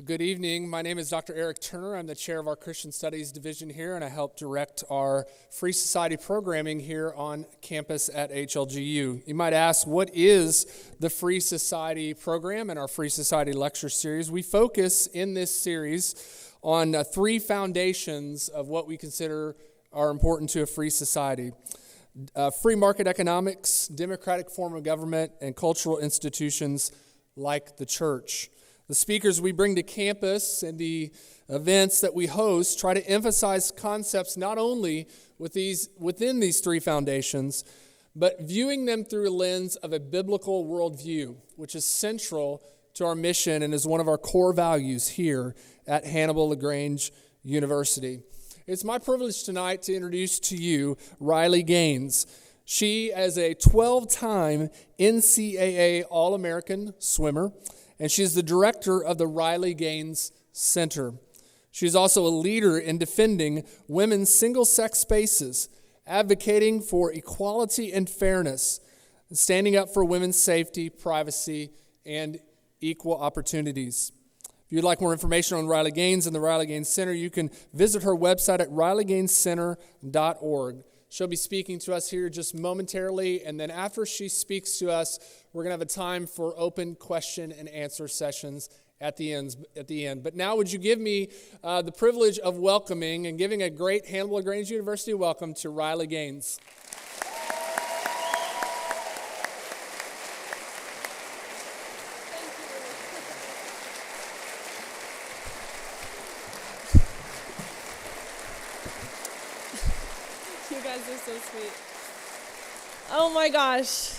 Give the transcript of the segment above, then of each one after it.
Well, good evening. My name is Dr. Eric Turner. I'm the chair of our Christian Studies division here, and I help direct our Free Society programming here on campus at HLGU. You might ask, what is the Free Society program and our Free Society lecture series? We focus in this series on three foundations of what we consider are important to a free society. Free market economics, democratic form of government, and cultural institutions like the church. The speakers we bring to campus and the events that we host try to emphasize concepts not only within these three foundations, but viewing them through a lens of a biblical worldview, which is central to our mission and is one of our core values here at Hannibal LaGrange University. It's my privilege tonight to introduce to you Riley Gaines. She is a 12-time NCAA All-American swimmer, and she's the director of the Riley Gaines Center. She's also a leader in defending women's single-sex spaces, advocating for equality and fairness, and standing up for women's safety, privacy, and equal opportunities. If you'd like more information on Riley Gaines and the Riley Gaines Center, you can visit her website at rileygainescenter.org. She'll be speaking to us here just momentarily, and then after she speaks to us, we're going to have a time for open question and answer sessions at the end. But now would you give me the privilege of welcoming and giving a great Hannibal LaGrange University welcome to Riley Gaines. You guys are so sweet. Oh my gosh.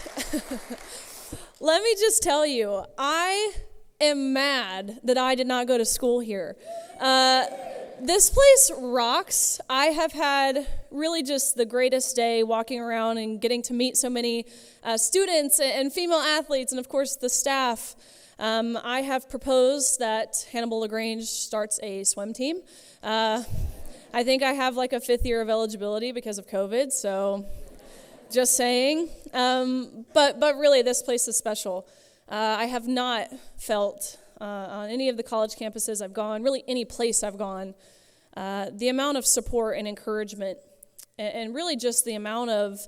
Let me just tell you, I am mad that I did not go to school here. This place rocks. I have had really just the greatest day walking around and getting to meet so many students and female athletes and, of course, the staff. I have proposed that Hannibal LaGrange starts a swim team. I think I have like a 5th year of eligibility because of COVID, so just saying. But really, this place is special. I have not felt on any of the college campuses I've gone, really any place I've gone, the amount of support and encouragement, and really just the amount of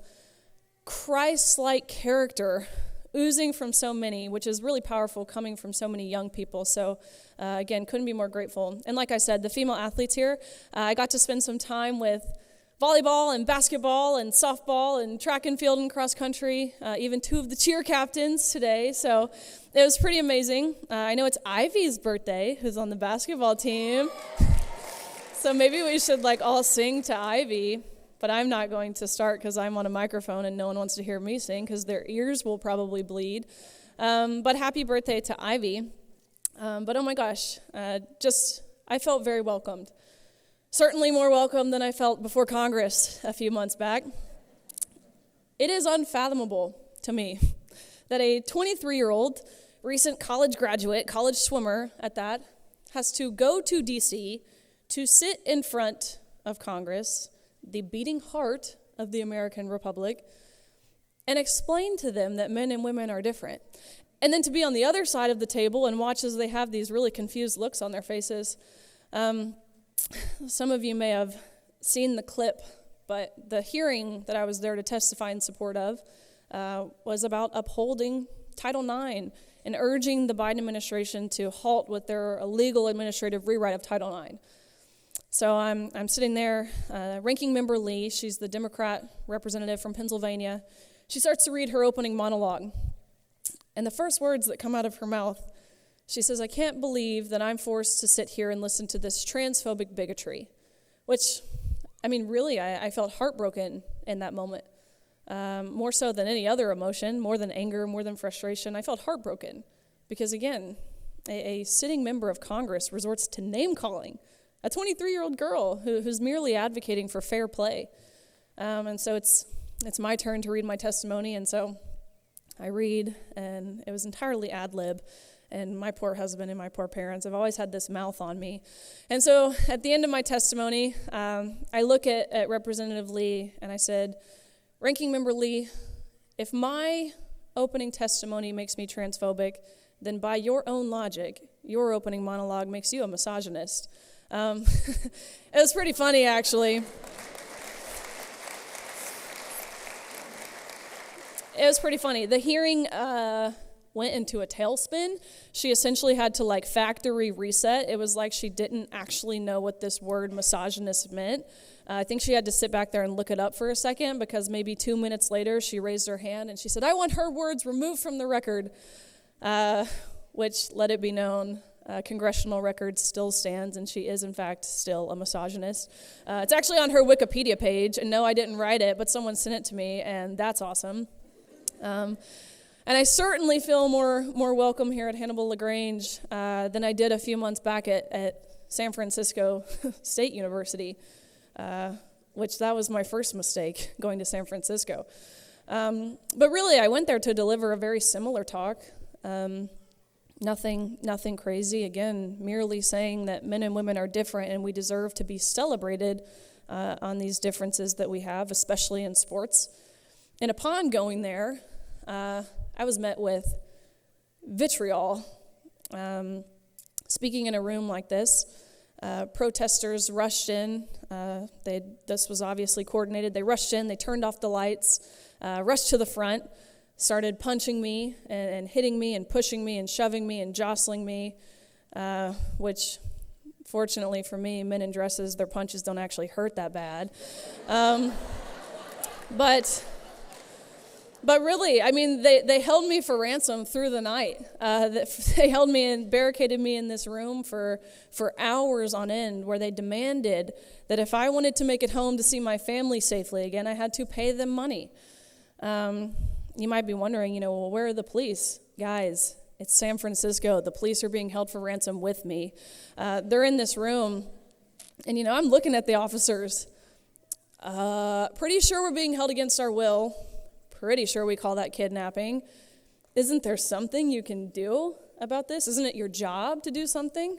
Christ-like character oozing from so many, which is really powerful coming from so many young people. So again, couldn't be more grateful. And like I said, the female athletes here, I got to spend some time with volleyball and basketball and softball and track and field and cross country, even 2 of the cheer captains today. So it was pretty amazing. I know it's Ivy's birthday, who's on the basketball team. So maybe we should all sing to Ivy. But I'm not going to start because I'm on a microphone and no one wants to hear me sing because their ears will probably bleed. But happy birthday to Ivy. But oh my gosh, I felt very welcomed. Certainly more welcome than I felt before Congress a few months back. It is unfathomable to me that a 23-year-old, recent college graduate, college swimmer at that, has to go to D.C. to sit in front of Congress, the beating heart of the American Republic, and explain to them that men and women are different. And then to be on the other side of the table and watch as they have these really confused looks on their faces. Some of you may have seen the clip, but the hearing that I was there to testify in support of was about upholding Title IX and urging the Biden administration to halt with their illegal administrative rewrite of Title IX. So I'm sitting there, Ranking Member Lee, she's the Democrat representative from Pennsylvania. She starts to read her opening monologue. And the first words that come out of her mouth, she says, "I can't believe that I'm forced to sit here and listen to this transphobic bigotry." Which, really, I felt heartbroken in that moment. More so than any other emotion, more than anger, more than frustration. I felt heartbroken because, again, a sitting member of Congress resorts to name-calling a 23-year-old girl who's merely advocating for fair play. And so it's my turn to read my testimony, and so I read, and it was entirely ad-lib, and my poor husband and my poor parents have always had this mouth on me. And so at the end of my testimony, I look at Representative Lee, and I said, "Ranking Member Lee, if my opening testimony makes me transphobic, then by your own logic, your opening monologue makes you a misogynist. It was pretty funny, actually. It was pretty funny. The hearing went into a tailspin. She essentially had to factory reset. It was like she didn't actually know what this word misogynist meant. I think she had to sit back there and look it up for a second, because maybe 2 minutes later she raised her hand and she said, "I want her words removed from the record," which, let it be known, congressional record still stands, and she is in fact still a misogynist. It's actually on her Wikipedia page, and no, I didn't write it, but someone sent it to me, and that's awesome. And I certainly feel more welcome here at Hannibal LaGrange than I did a few months back at San Francisco State University, which that was my first mistake, going to San Francisco. But really, I went there to deliver a very similar talk. Nothing crazy. Again, merely saying that men and women are different and we deserve to be celebrated on these differences that we have, especially in sports. And upon going there, I was met with vitriol. Speaking in a room like this, protesters rushed in. This was obviously coordinated. They rushed in, they turned off the lights, rushed to the front, started punching me and hitting me and pushing me and shoving me and jostling me, which, fortunately for me, men in dresses, their punches don't actually hurt that bad. But really, I mean, they held me for ransom through the night. They held me and barricaded me in this room for hours on end, where they demanded that if I wanted to make it home to see my family safely again, I had to pay them money. You might be wondering, well, where are the police? Guys, it's San Francisco. The police are being held for ransom with me. They're in this room, and, I'm looking at the officers. Pretty sure we're being held against our will. Pretty sure we call that kidnapping. Isn't there something you can do about this? Isn't it your job to do something?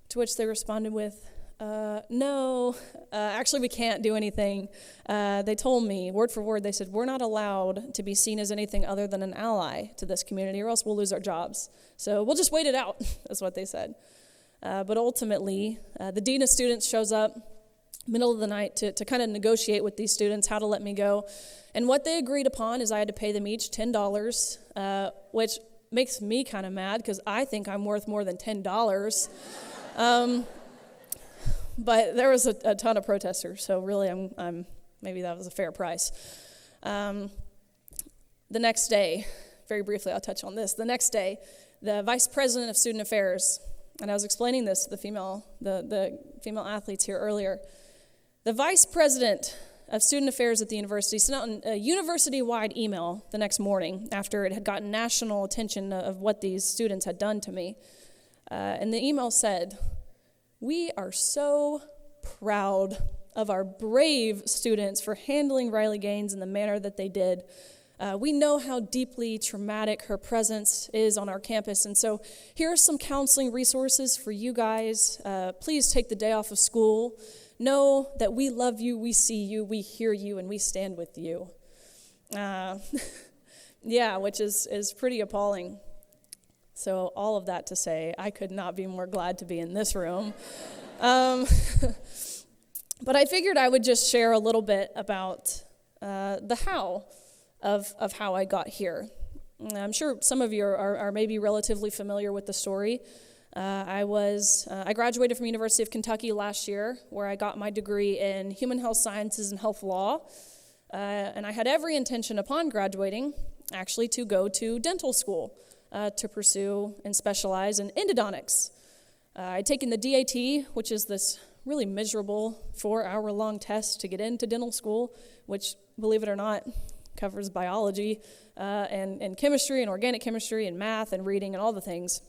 To which they responded with, no, actually we can't do anything. They told me, word for word, they said, we're not allowed to be seen as anything other than an ally to this community, or else we'll lose our jobs. So we'll just wait it out, is what they said. But ultimately, the dean of students shows up middle of the night to kind of negotiate with these students how to let me go. And what they agreed upon is I had to pay them each $10, which makes me kind of mad because I think I'm worth more than $10. But there was a ton of protesters, so really I'm maybe that was a fair price. The next day, very briefly I'll touch on this. The next day, the vice president of student affairs, and I was explaining this to the female athletes here earlier. The vice president of student affairs at the university sent out a university-wide email the next morning after it had gotten national attention of what these students had done to me. And the email said, "We are so proud of our brave students for handling Riley Gaines in the manner that they did. We know how deeply traumatic her presence is on our campus, and so here are some counseling resources for you guys. Please take the day off of school. Know that we love you, we see you, we hear you, and we stand with you." Yeah, which is pretty appalling. So all of that to say, I could not be more glad to be in this room. But I figured I would just share a little bit about the how of how I got here. I'm sure some of you are maybe relatively familiar with the story. I graduated from University of Kentucky last year, where I got my degree in human health sciences and health law. And I had every intention upon graduating, actually, to go to dental school to pursue and specialize in endodontics. I'd taken the DAT, which is this really miserable 4-hour-long test to get into dental school, which, believe it or not, covers biology and chemistry and organic chemistry and math and reading and all the things.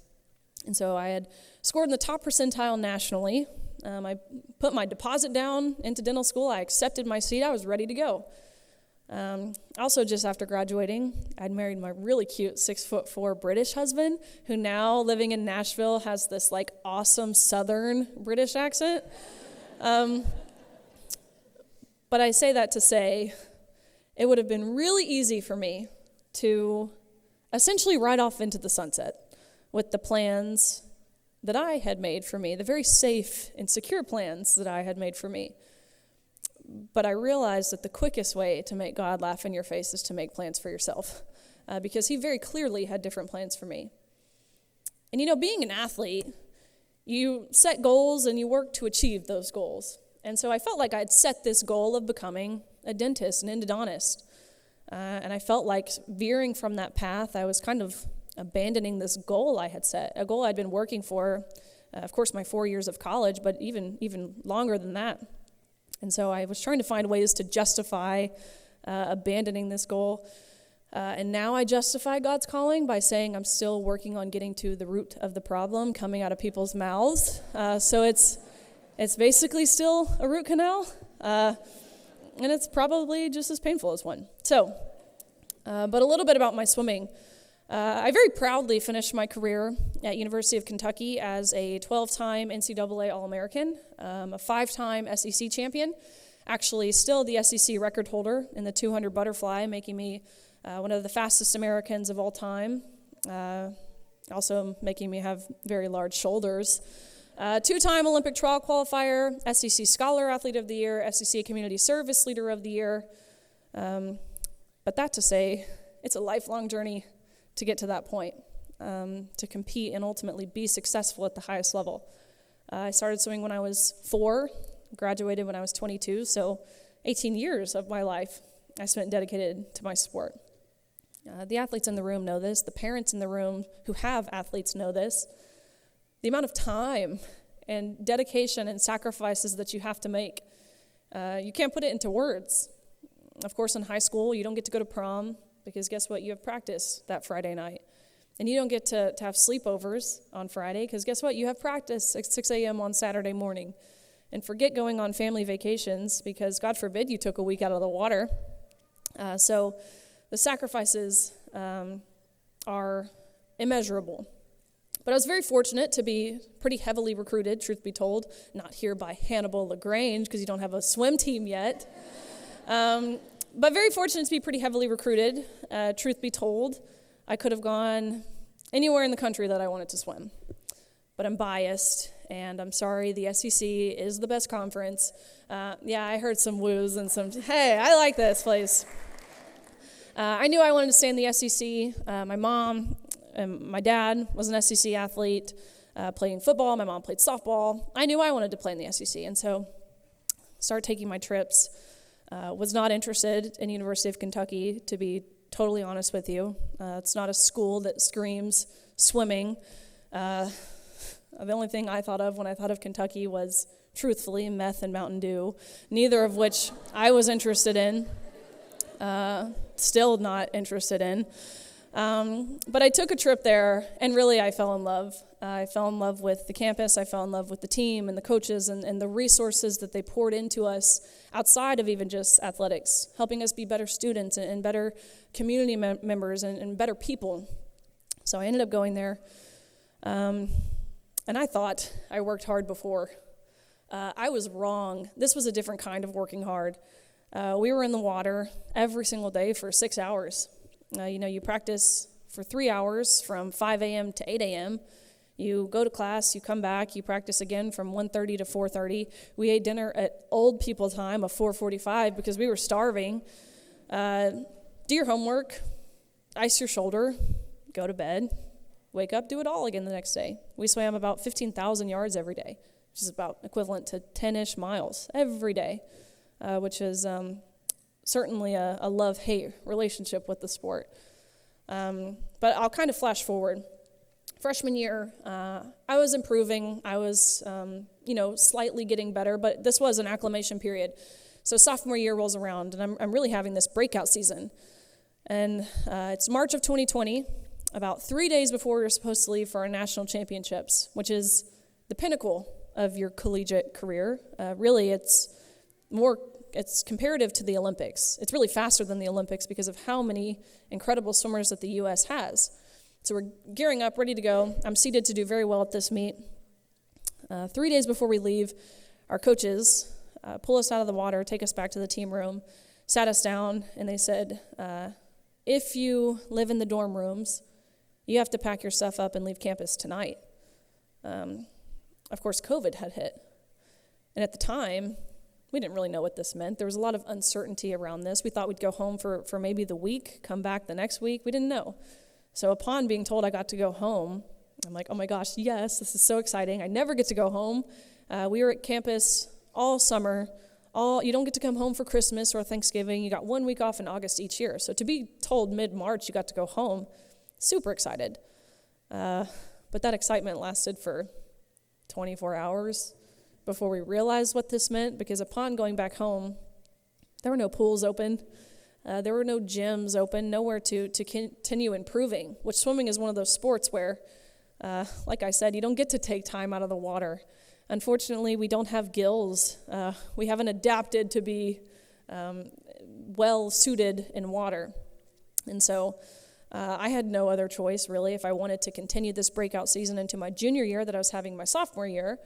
And so I had scored in the top percentile nationally. I put my deposit down into dental school. I accepted my seat. I was ready to go. Also, just after graduating, I'd married my really cute 6'4" British husband, who now, living in Nashville, has this awesome Southern British accent. But I say that to say, it would have been really easy for me to essentially ride off into the sunset with the plans that I had made for me, the very safe and secure plans that I had made for me. But I realized that the quickest way to make God laugh in your face is to make plans for yourself, because he very clearly had different plans for me. And being an athlete, you set goals and you work to achieve those goals. And so I felt like I'd set this goal of becoming a dentist, an endodontist. And I felt like veering from that path, I was kind of abandoning this goal I had set, a goal I'd been working for, of course, my 4 years of college, but even longer than that. And so I was trying to find ways to justify abandoning this goal. And now I justify God's calling by saying I'm still working on getting to the root of the problem coming out of people's mouths. So it's basically still a root canal, and it's probably just as painful as one. So, but a little bit about my swimming. I very proudly finished my career at University of Kentucky as a 12-time NCAA All-American, a 5-time SEC champion, actually still the SEC record holder in the 200 butterfly, making me one of the fastest Americans of all time, also making me have very large shoulders. 2-time Olympic trial qualifier, SEC Scholar Athlete of the Year, SEC Community Service Leader of the Year. But that to say, it's a lifelong journey to get to that point, to compete and ultimately be successful at the highest level. I started swimming when I was 4, graduated when I was 22, so 18 years of my life I spent dedicated to my sport. The athletes in the room know this. The parents in the room who have athletes know this. The amount of time and dedication and sacrifices that you have to make, you can't put it into words. Of course, in high school, you don't get to go to prom because guess what? You have practice that Friday night. And you don't get to have sleepovers on Friday because guess what? You have practice at 6 a.m. on Saturday morning. And forget going on family vacations because God forbid you took a week out of the water. So the sacrifices are immeasurable. But I was very fortunate to be pretty heavily recruited, truth be told, not here by Hannibal LaGrange because you don't have a swim team yet. But very fortunate to be pretty heavily recruited, truth be told. I could have gone anywhere in the country that I wanted to swim. But I'm biased, and I'm sorry, the SEC is the best conference. Yeah, I heard some woos and some, hey, I like this place. I knew I wanted to stay in the SEC. My mom and my dad was an SEC athlete, playing football. My mom played softball. I knew I wanted to play in the SEC, and so started taking my trips. Was not interested in University of Kentucky, to be totally honest with you. It's not a school that screams swimming. The only thing I thought of when I thought of Kentucky was, truthfully, meth and Mountain Dew, neither of which I was interested in. Still not interested in. But I took a trip there, and really I fell in love. I fell in love with the campus. I fell in love with the team and the coaches and the resources that they poured into us outside of even just athletics, helping us be better students and better community members and better people. So I ended up going there, and I thought I worked hard before. I was wrong. This was a different kind of working hard. We were in the water every single day for 6 hours. You practice for 3 hours from 5 a.m. to 8 a.m. You go to class, you come back, you practice again from 1:30 to 4:30. We ate dinner at old people time of 4:45 because we were starving. Do your homework, ice your shoulder, go to bed, wake up, do it all again the next day. We swam about 15,000 yards every day, which is about equivalent to 10-ish miles every day, which is certainly a love-hate relationship with the sport. But I'll kind of flash forward. Freshman year, I was improving. I was, slightly getting better, but this was an acclimation period. So sophomore year rolls around, and I'm really having this breakout season. And it's March of 2020, about 3 days before we were supposed to leave for our national championships, which is the pinnacle of your collegiate career. Really, it's comparative to the Olympics. It's really faster than the Olympics because of how many incredible swimmers that the U.S. has. So we're gearing up, ready to go. I'm seeded to do very well at this meet. 3 days before we leave, our coaches pull us out of the water, take us back to the team room, sat us down, and they said, if you live in the dorm rooms, you have to pack your stuff up and leave campus tonight. Of course, COVID had hit. And at the time, we didn't really know what this meant. There was a lot of uncertainty around this. We thought we'd go home for maybe the week, come back the next week. We didn't know. So upon being told I got to go home, I'm like, oh my gosh, yes, this is so exciting. I never get to go home. We were at campus all summer. You don't get to come home for Christmas or Thanksgiving. You got 1 week off in August each year. So to be told mid-March you got to go home, super excited. But that excitement lasted for 24 hours before we realized what this meant, because upon going back home, there were no pools open. There were no gyms open, nowhere to continue improving, which swimming is one of those sports where, like I said, you don't get to take time out of the water. Unfortunately, we don't have gills. We haven't adapted to be well-suited in water. And so I had no other choice, really, if I wanted to continue this breakout season into my junior year that I was having my sophomore year.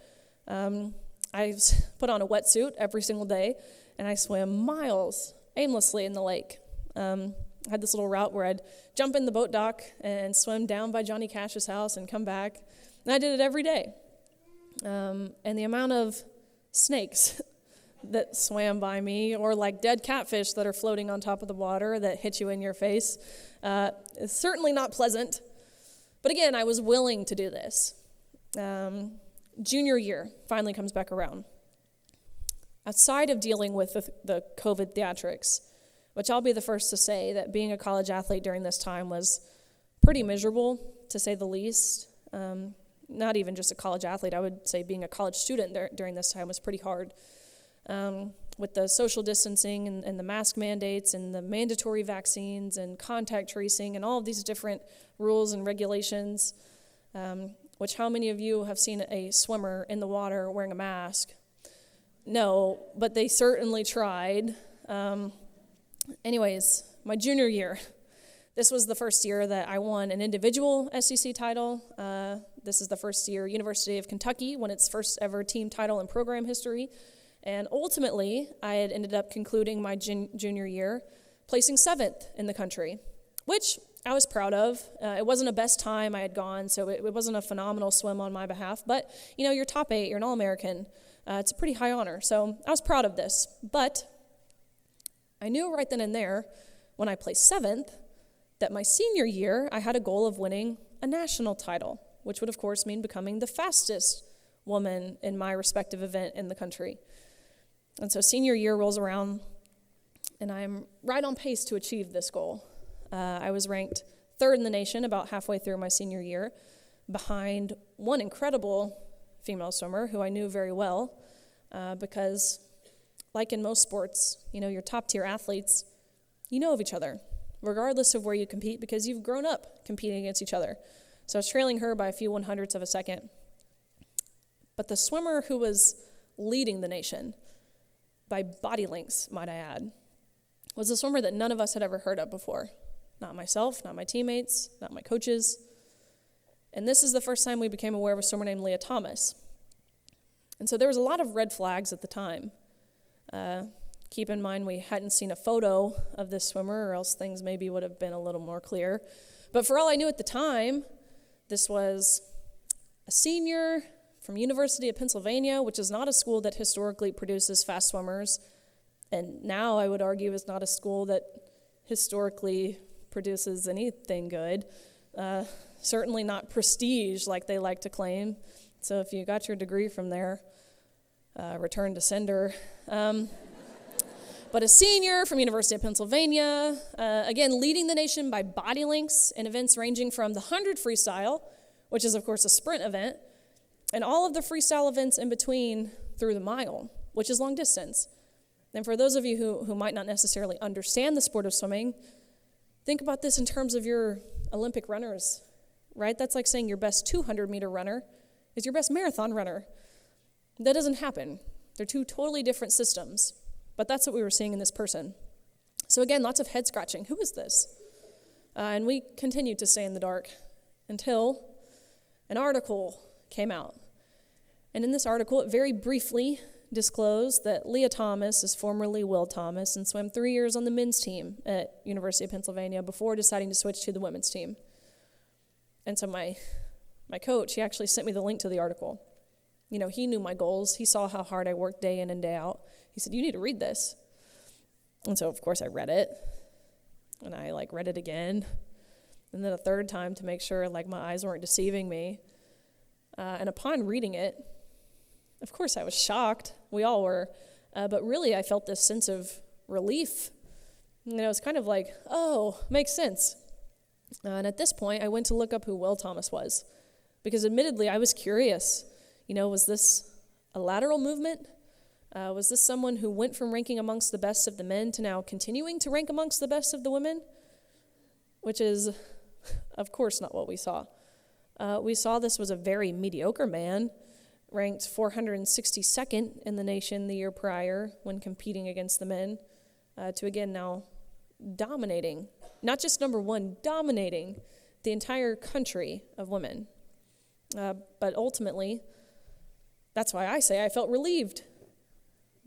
I put on a wetsuit every single day, and I swam miles aimlessly in the lake. I had this little route where I'd jump in the boat dock and swim down by Johnny Cash's house and come back. And I did it every day. And the amount of snakes that swam by me, or like dead catfish that are floating on top of the water that hit you in your face, is certainly not pleasant. But again, I was willing to do this. Junior year finally comes back around. Outside of dealing with the COVID theatrics, which I'll be the first to say that being a college athlete during this time was pretty miserable, to say the least. Not even just a college athlete, I would say being a college student during this time was pretty hard. With the social distancing and the mask mandates and the mandatory vaccines and contact tracing and all of these different rules and regulations, which how many of you have seen a swimmer in the water wearing a mask? No, but they certainly tried. Anyways, my junior year, this was the first year that I won an individual SEC title. This is the first year University of Kentucky won its first ever team title in program history. And ultimately, I had ended up concluding my junior year placing 7th in the country, which I was proud of. It wasn't a best time I had gone, so it wasn't a phenomenal swim on my behalf. But, you're top 8, you're an All-American. It's a pretty high honor, so I was proud of this. But I knew right then and there, when I placed 7th, that my senior year, I had a goal of winning a national title, which would, of course, mean becoming the fastest woman in my respective event in the country. And so senior year rolls around, and I'm right on pace to achieve this goal. I was ranked 3rd in the nation about halfway through my senior year, behind one incredible female swimmer who I knew very well, because like in most sports, your top-tier athletes, you know of each other, regardless of where you compete, because you've grown up competing against each other. So I was trailing her by a few 100ths of a second. But the swimmer who was leading the nation, by body lengths, might I add, was a swimmer that none of us had ever heard of before. Not myself, not my teammates, not my coaches. And this is the first time we became aware of a swimmer named Lia Thomas. And so there was a lot of red flags at the time. Keep in mind we hadn't seen a photo of this swimmer, or else things maybe would have been a little more clear. But for all I knew at the time, this was a senior from University of Pennsylvania, which is not a school that historically produces fast swimmers. And now I would argue is not a school that historically produces anything good. Certainly not prestige like they like to claim. So if you got your degree from there, return to sender. But a senior from University of Pennsylvania, again, leading the nation by body lengths in events ranging from the 100 freestyle, which is, of course, a sprint event, and all of the freestyle events in between through the mile, which is long distance. And for those of you who might not necessarily understand the sport of swimming, think about this in terms of your Olympic runners, right? That's like saying your best 200-meter runner is your best marathon runner. That doesn't happen. They're two totally different systems. But that's what we were seeing in this person. So again, lots of head scratching. Who is this? And we continued to stay in the dark until an article came out. And in this article, it very briefly disclosed that Lia Thomas is formerly Will Thomas and swam 3 years on the men's team at University of Pennsylvania before deciding to switch to the women's team. And so my my coach, he actually sent me the link to the article. You know, he knew my goals. He saw how hard I worked day in and day out. He said, you need to read this. And so, of course, I read it. And I, read it again. And then a third time to make sure, my eyes weren't deceiving me. And upon reading it, of course, I was shocked. We all were. But really, I felt this sense of relief. You know, it's kind of like, oh, makes sense. And at this point, I went to look up who Lia Thomas was. Because admittedly, I was curious. You know, was this a lateral movement? Was this someone who went from ranking amongst the best of the men to now continuing to rank amongst the best of the women? Which is, of course, not what we saw. We saw this was a very mediocre man, ranked 462nd in the nation the year prior when competing against the men, to again now dominating, not just number one, dominating the entire country of women. But ultimately, that's why I say I felt relieved,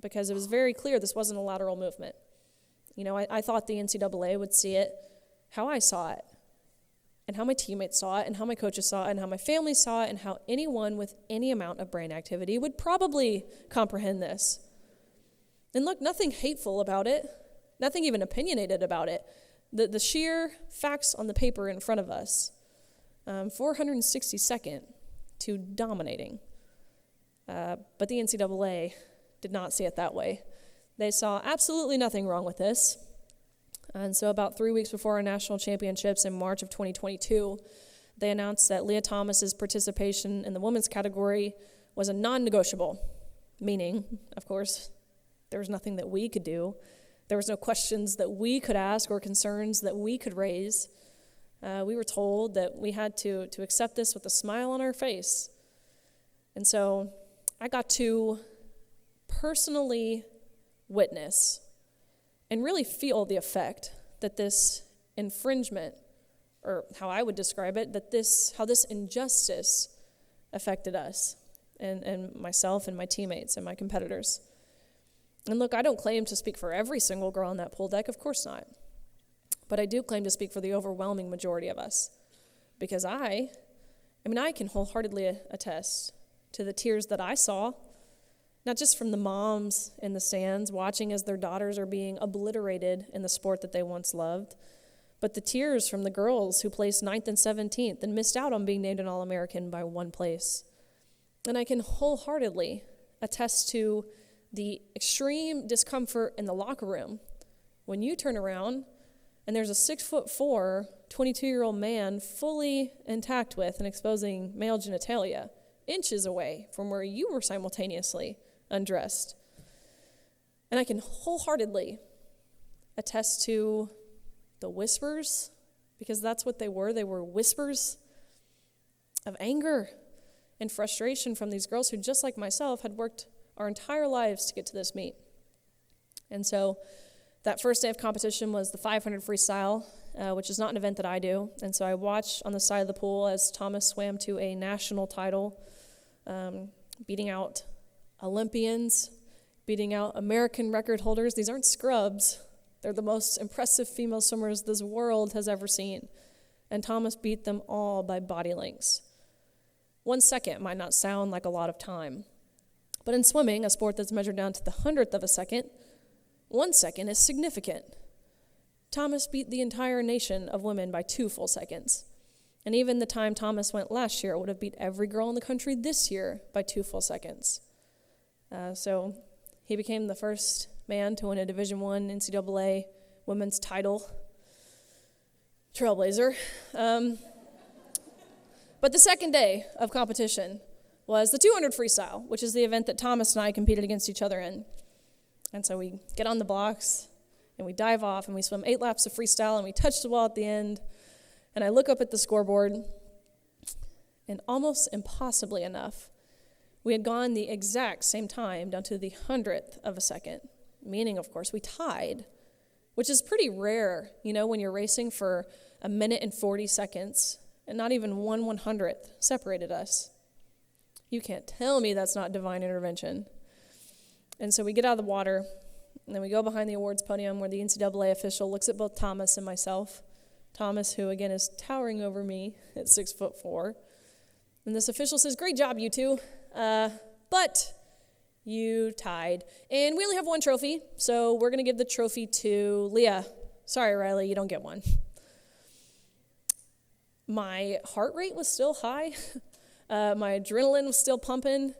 because it was very clear this wasn't a lateral movement. You know, I thought the NCAA would see it how I saw it, and how my teammates saw it, and how my coaches saw it, and how my family saw it, and how anyone with any amount of brain activity would probably comprehend this. And look, nothing hateful about it, nothing even opinionated about it. The sheer facts on the paper in front of us, 462nd to dominating. But the NCAA did not see it that way. They saw absolutely nothing wrong with this. And so about 3 weeks before our national championships in March of 2022, they announced that Lia Thomas's participation in the women's category was a non-negotiable, meaning, of course, there was nothing that we could do. There was no questions that we could ask or concerns that we could raise. We were told that we had to accept this with a smile on our face. And so I got to personally witness and really feel the effect that this infringement, or how I would describe it, how this injustice affected us and myself and my teammates and my competitors. And look, I don't claim to speak for every single girl on that pool deck, of course not. But I do claim to speak for the overwhelming majority of us. Because I can wholeheartedly attest to the tears that I saw, not just from the moms in the stands watching as their daughters are being obliterated in the sport that they once loved, but the tears from the girls who placed 9th and 17th and missed out on being named an All-American by one place. And I can wholeheartedly attest to the extreme discomfort in the locker room when you turn around and there's a 6'4", 22-year-old man fully intact with and exposing male genitalia, inches away from where you were simultaneously undressed. And I can wholeheartedly attest to the whispers, because that's what they were. They were whispers of anger and frustration from these girls who, just like myself, had worked our entire lives to get to this meet. And so that first day of competition was the 500 freestyle, which is not an event that I do. And so I watched on the side of the pool as Thomas swam to a national title, beating out Olympians, beating out American record holders. These aren't scrubs. They're the most impressive female swimmers this world has ever seen. And Thomas beat them all by body lengths. 1 second might not sound like a lot of time. But in swimming, a sport that's measured down to the 100th of a second, 1 second is significant. Thomas beat the entire nation of women by 2 full seconds. And even the time Thomas went last year would have beat every girl in the country this year by 2 full seconds. So he became the first man to win a Division I NCAA women's title. Trailblazer. But the second day of competition was the 200 freestyle, which is the event that Thomas and I competed against each other in. And so we get on the blocks, and we dive off, and we swim 8 laps of freestyle, and we touch the wall at the end. And I look up at the scoreboard, and almost impossibly enough, we had gone the exact same time down to the 100th of a second, meaning, of course, we tied, which is pretty rare, when you're racing for 1 minute and 40 seconds, and not even 1/100th separated us. You can't tell me that's not divine intervention. And so we get out of the water, and then we go behind the awards podium where the NCAA official looks at both Thomas and myself. Thomas, who again is towering over me at 6'4", And this official says, "Great job, you two, but you tied. And we only have one trophy, so we're going to give the trophy to Leah. Sorry, Riley, you don't get one." My heart rate was still high. My adrenaline was still pumping.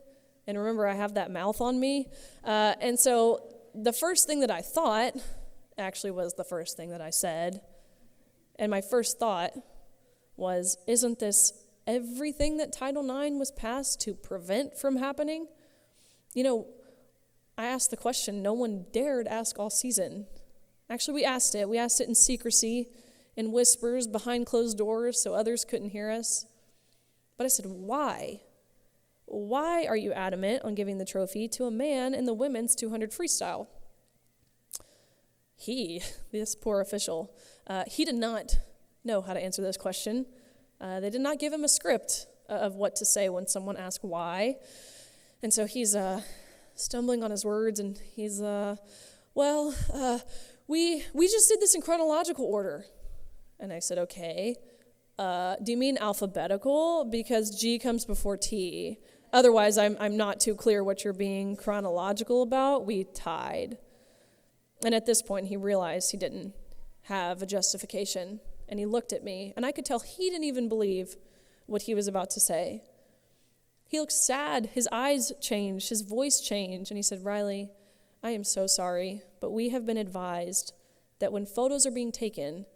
And remember, I have that mouth on me. And so the first thing that I thought actually was the first thing that I said. And my first thought was, isn't this everything that Title IX was passed to prevent from happening? You know, I asked the question no one dared ask all season. Actually, we asked it. We asked it in secrecy, in whispers, behind closed doors, so others couldn't hear us. But I said, why? Why are you adamant on giving the trophy to a man in the women's 200 freestyle? This poor official, he did not know how to answer this question. They did not give him a script of what to say when someone asked why. And so he's stumbling on his words, and he's, we just did this in chronological order. And I said, okay, do you mean alphabetical? Because G comes before T. Otherwise, I'm not too clear what you're being chronological about. We tied. And at this point, he realized he didn't have a justification. And he looked at me, and I could tell he didn't even believe what he was about to say. He looked sad. His eyes changed. His voice changed. And he said, "Riley, I am so sorry, but we have been advised that when photos are being taken,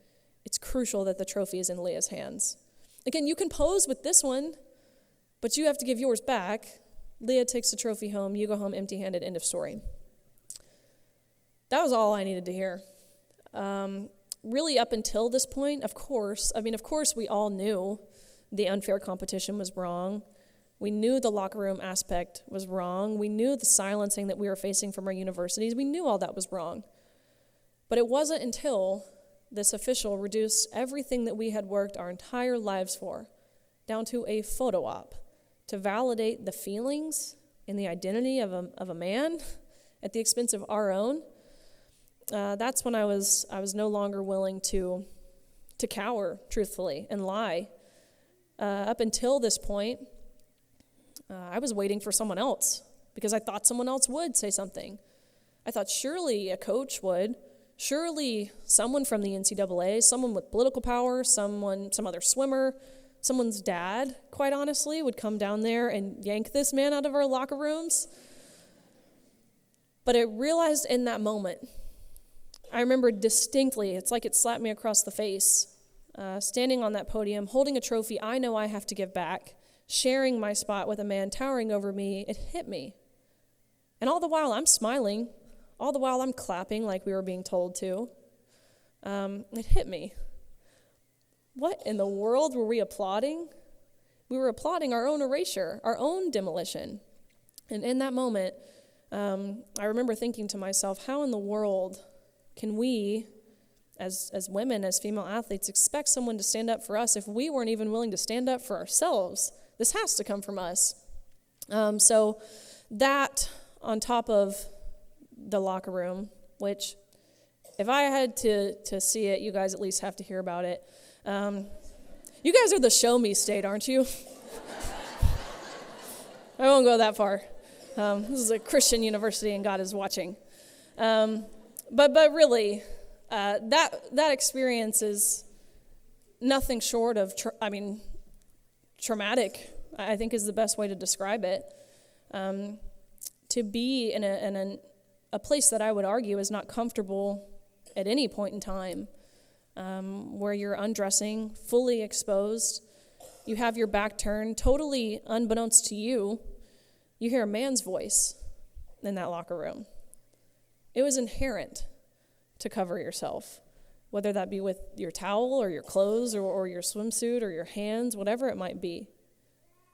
it's crucial that the trophy is in Leah's hands. Again, you can pose with this one, but you have to give yours back. Leah takes the trophy home. You go home empty-handed. End of story." That was all I needed to hear. Really, up until this point, of course, we all knew the unfair competition was wrong. We knew the locker room aspect was wrong. We knew the silencing that we were facing from our universities. We knew all that was wrong. But it wasn't until this official reduced everything that we had worked our entire lives for down to a photo op to validate the feelings and the identity of a man at the expense of our own. That's when I was no longer willing to cower, truthfully, and lie. Up until this point, I was waiting for someone else because I thought someone else would say something. I thought surely a coach would. Surely someone from the NCAA, someone with political power, some other swimmer, someone's dad, quite honestly, would come down there and yank this man out of our locker rooms. But I realized in that moment, I remember distinctly, it's like it slapped me across the face, standing on that podium, holding a trophy I know I have to give back, sharing my spot with a man towering over me. It hit me. And all the while I'm smiling, all the while I'm clapping like we were being told to. It hit me. What in the world were we applauding? We were applauding our own erasure, our own demolition. And in that moment, I remember thinking to myself, how in the world can we, as women, as female athletes, expect someone to stand up for us if we weren't even willing to stand up for ourselves? This has to come from us. So that, on top of the locker room, which if I had to see it, you guys at least have to hear about it. You guys are the show me state, aren't you? I won't go that far. This is a Christian university and God is watching. But really, that experience is nothing short of, traumatic, I think is the best way to describe it. To be in a place that I would argue is not comfortable at any point in time, where you're undressing, fully exposed, you have your back turned, totally unbeknownst to you, you hear a man's voice in that locker room. It was inherent to cover yourself, whether that be with your towel or your clothes or your swimsuit or your hands, whatever it might be.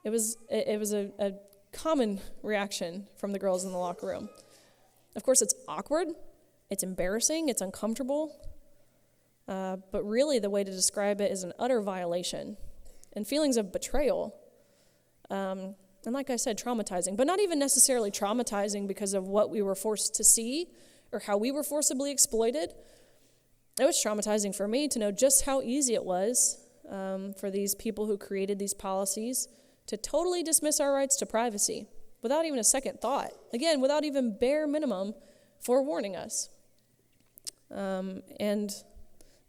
It was a common reaction from the girls in the locker room. Of course, it's awkward, it's embarrassing, it's uncomfortable, but really the way to describe it is an utter violation and feelings of betrayal. And like I said, traumatizing, but not even necessarily traumatizing because of what we were forced to see or how we were forcibly exploited. It was traumatizing for me to know just how easy it was for these people who created these policies to totally dismiss our rights to privacy without even a second thought. Again, without even bare minimum forewarning us. And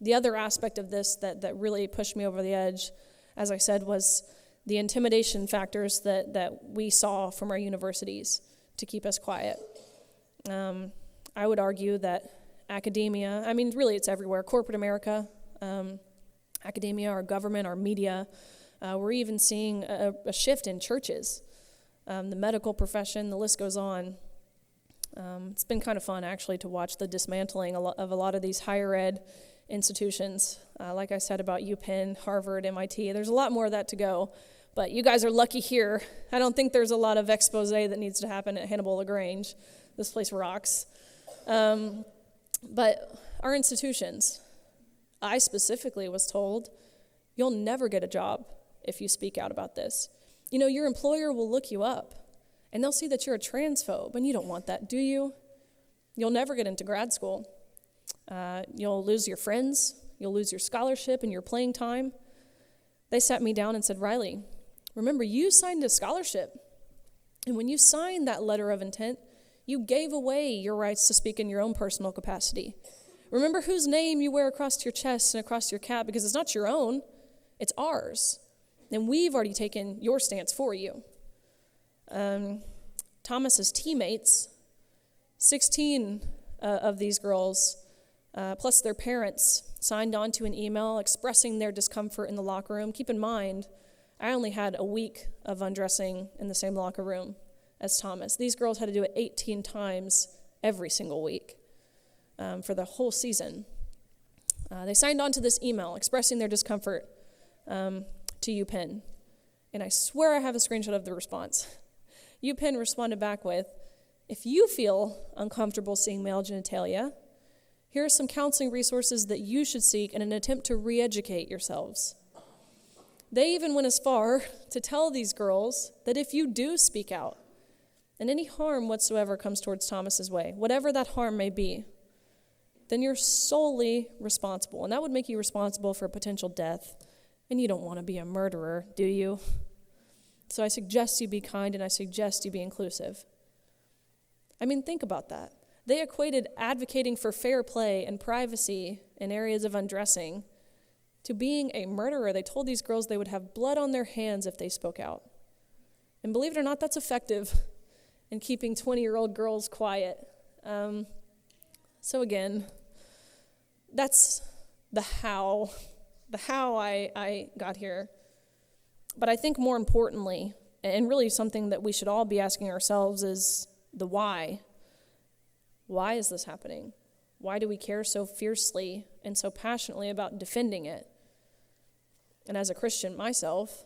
the other aspect of this that really pushed me over the edge, as I said, was the intimidation factors that we saw from our universities to keep us quiet. I would argue that academia, I mean, really it's everywhere, corporate America, academia, our government, our media, we're even seeing a shift in churches, the medical profession, the list goes on. It's been kind of fun, actually, to watch the dismantling of a lot of these higher ed institutions. Like I said about UPenn, Harvard, MIT, there's a lot more of that to go. But you guys are lucky here. I don't think there's a lot of expose that needs to happen at Hannibal LaGrange. This place rocks. But our institutions, I specifically was told, you'll never get a job if you speak out about this. You know, your employer will look you up, and they'll see that you're a transphobe, and you don't want that, do you? You'll never get into grad school. You'll lose your friends. You'll lose your scholarship and your playing time. They sat me down and said, Riley, remember, you signed a scholarship. And when you signed that letter of intent, you gave away your rights to speak in your own personal capacity. Remember whose name you wear across your chest and across your cap, because it's not your own, it's ours. And we've already taken your stance for you. Thomas's teammates, 16 of these girls, plus their parents, signed on to an email expressing their discomfort in the locker room. Keep in mind, I only had a week of undressing in the same locker room as Thomas. These girls had to do it 18 times every single week for the whole season. They signed on to this email expressing their discomfort to UPenn. And I swear I have a screenshot of the response. UPenn responded back with, if you feel uncomfortable seeing male genitalia, here are some counseling resources that you should seek in an attempt to re-educate yourselves. They even went as far to tell these girls that if you do speak out, and any harm whatsoever comes towards Thomas's way, whatever that harm may be, then you're solely responsible. And that would make you responsible for potential death. And you don't want to be a murderer, do you? So I suggest you be kind, and I suggest you be inclusive. I mean, think about that. They equated advocating for fair play and privacy in areas of undressing to being a murderer. They told these girls they would have blood on their hands if they spoke out. And believe it or not, that's effective in keeping 20-year-old girls quiet. So again, that's the how I got here. But I think more importantly, and really something that we should all be asking ourselves, is the why. Why is this happening? Why do we care so fiercely and so passionately about defending it? And as a Christian myself,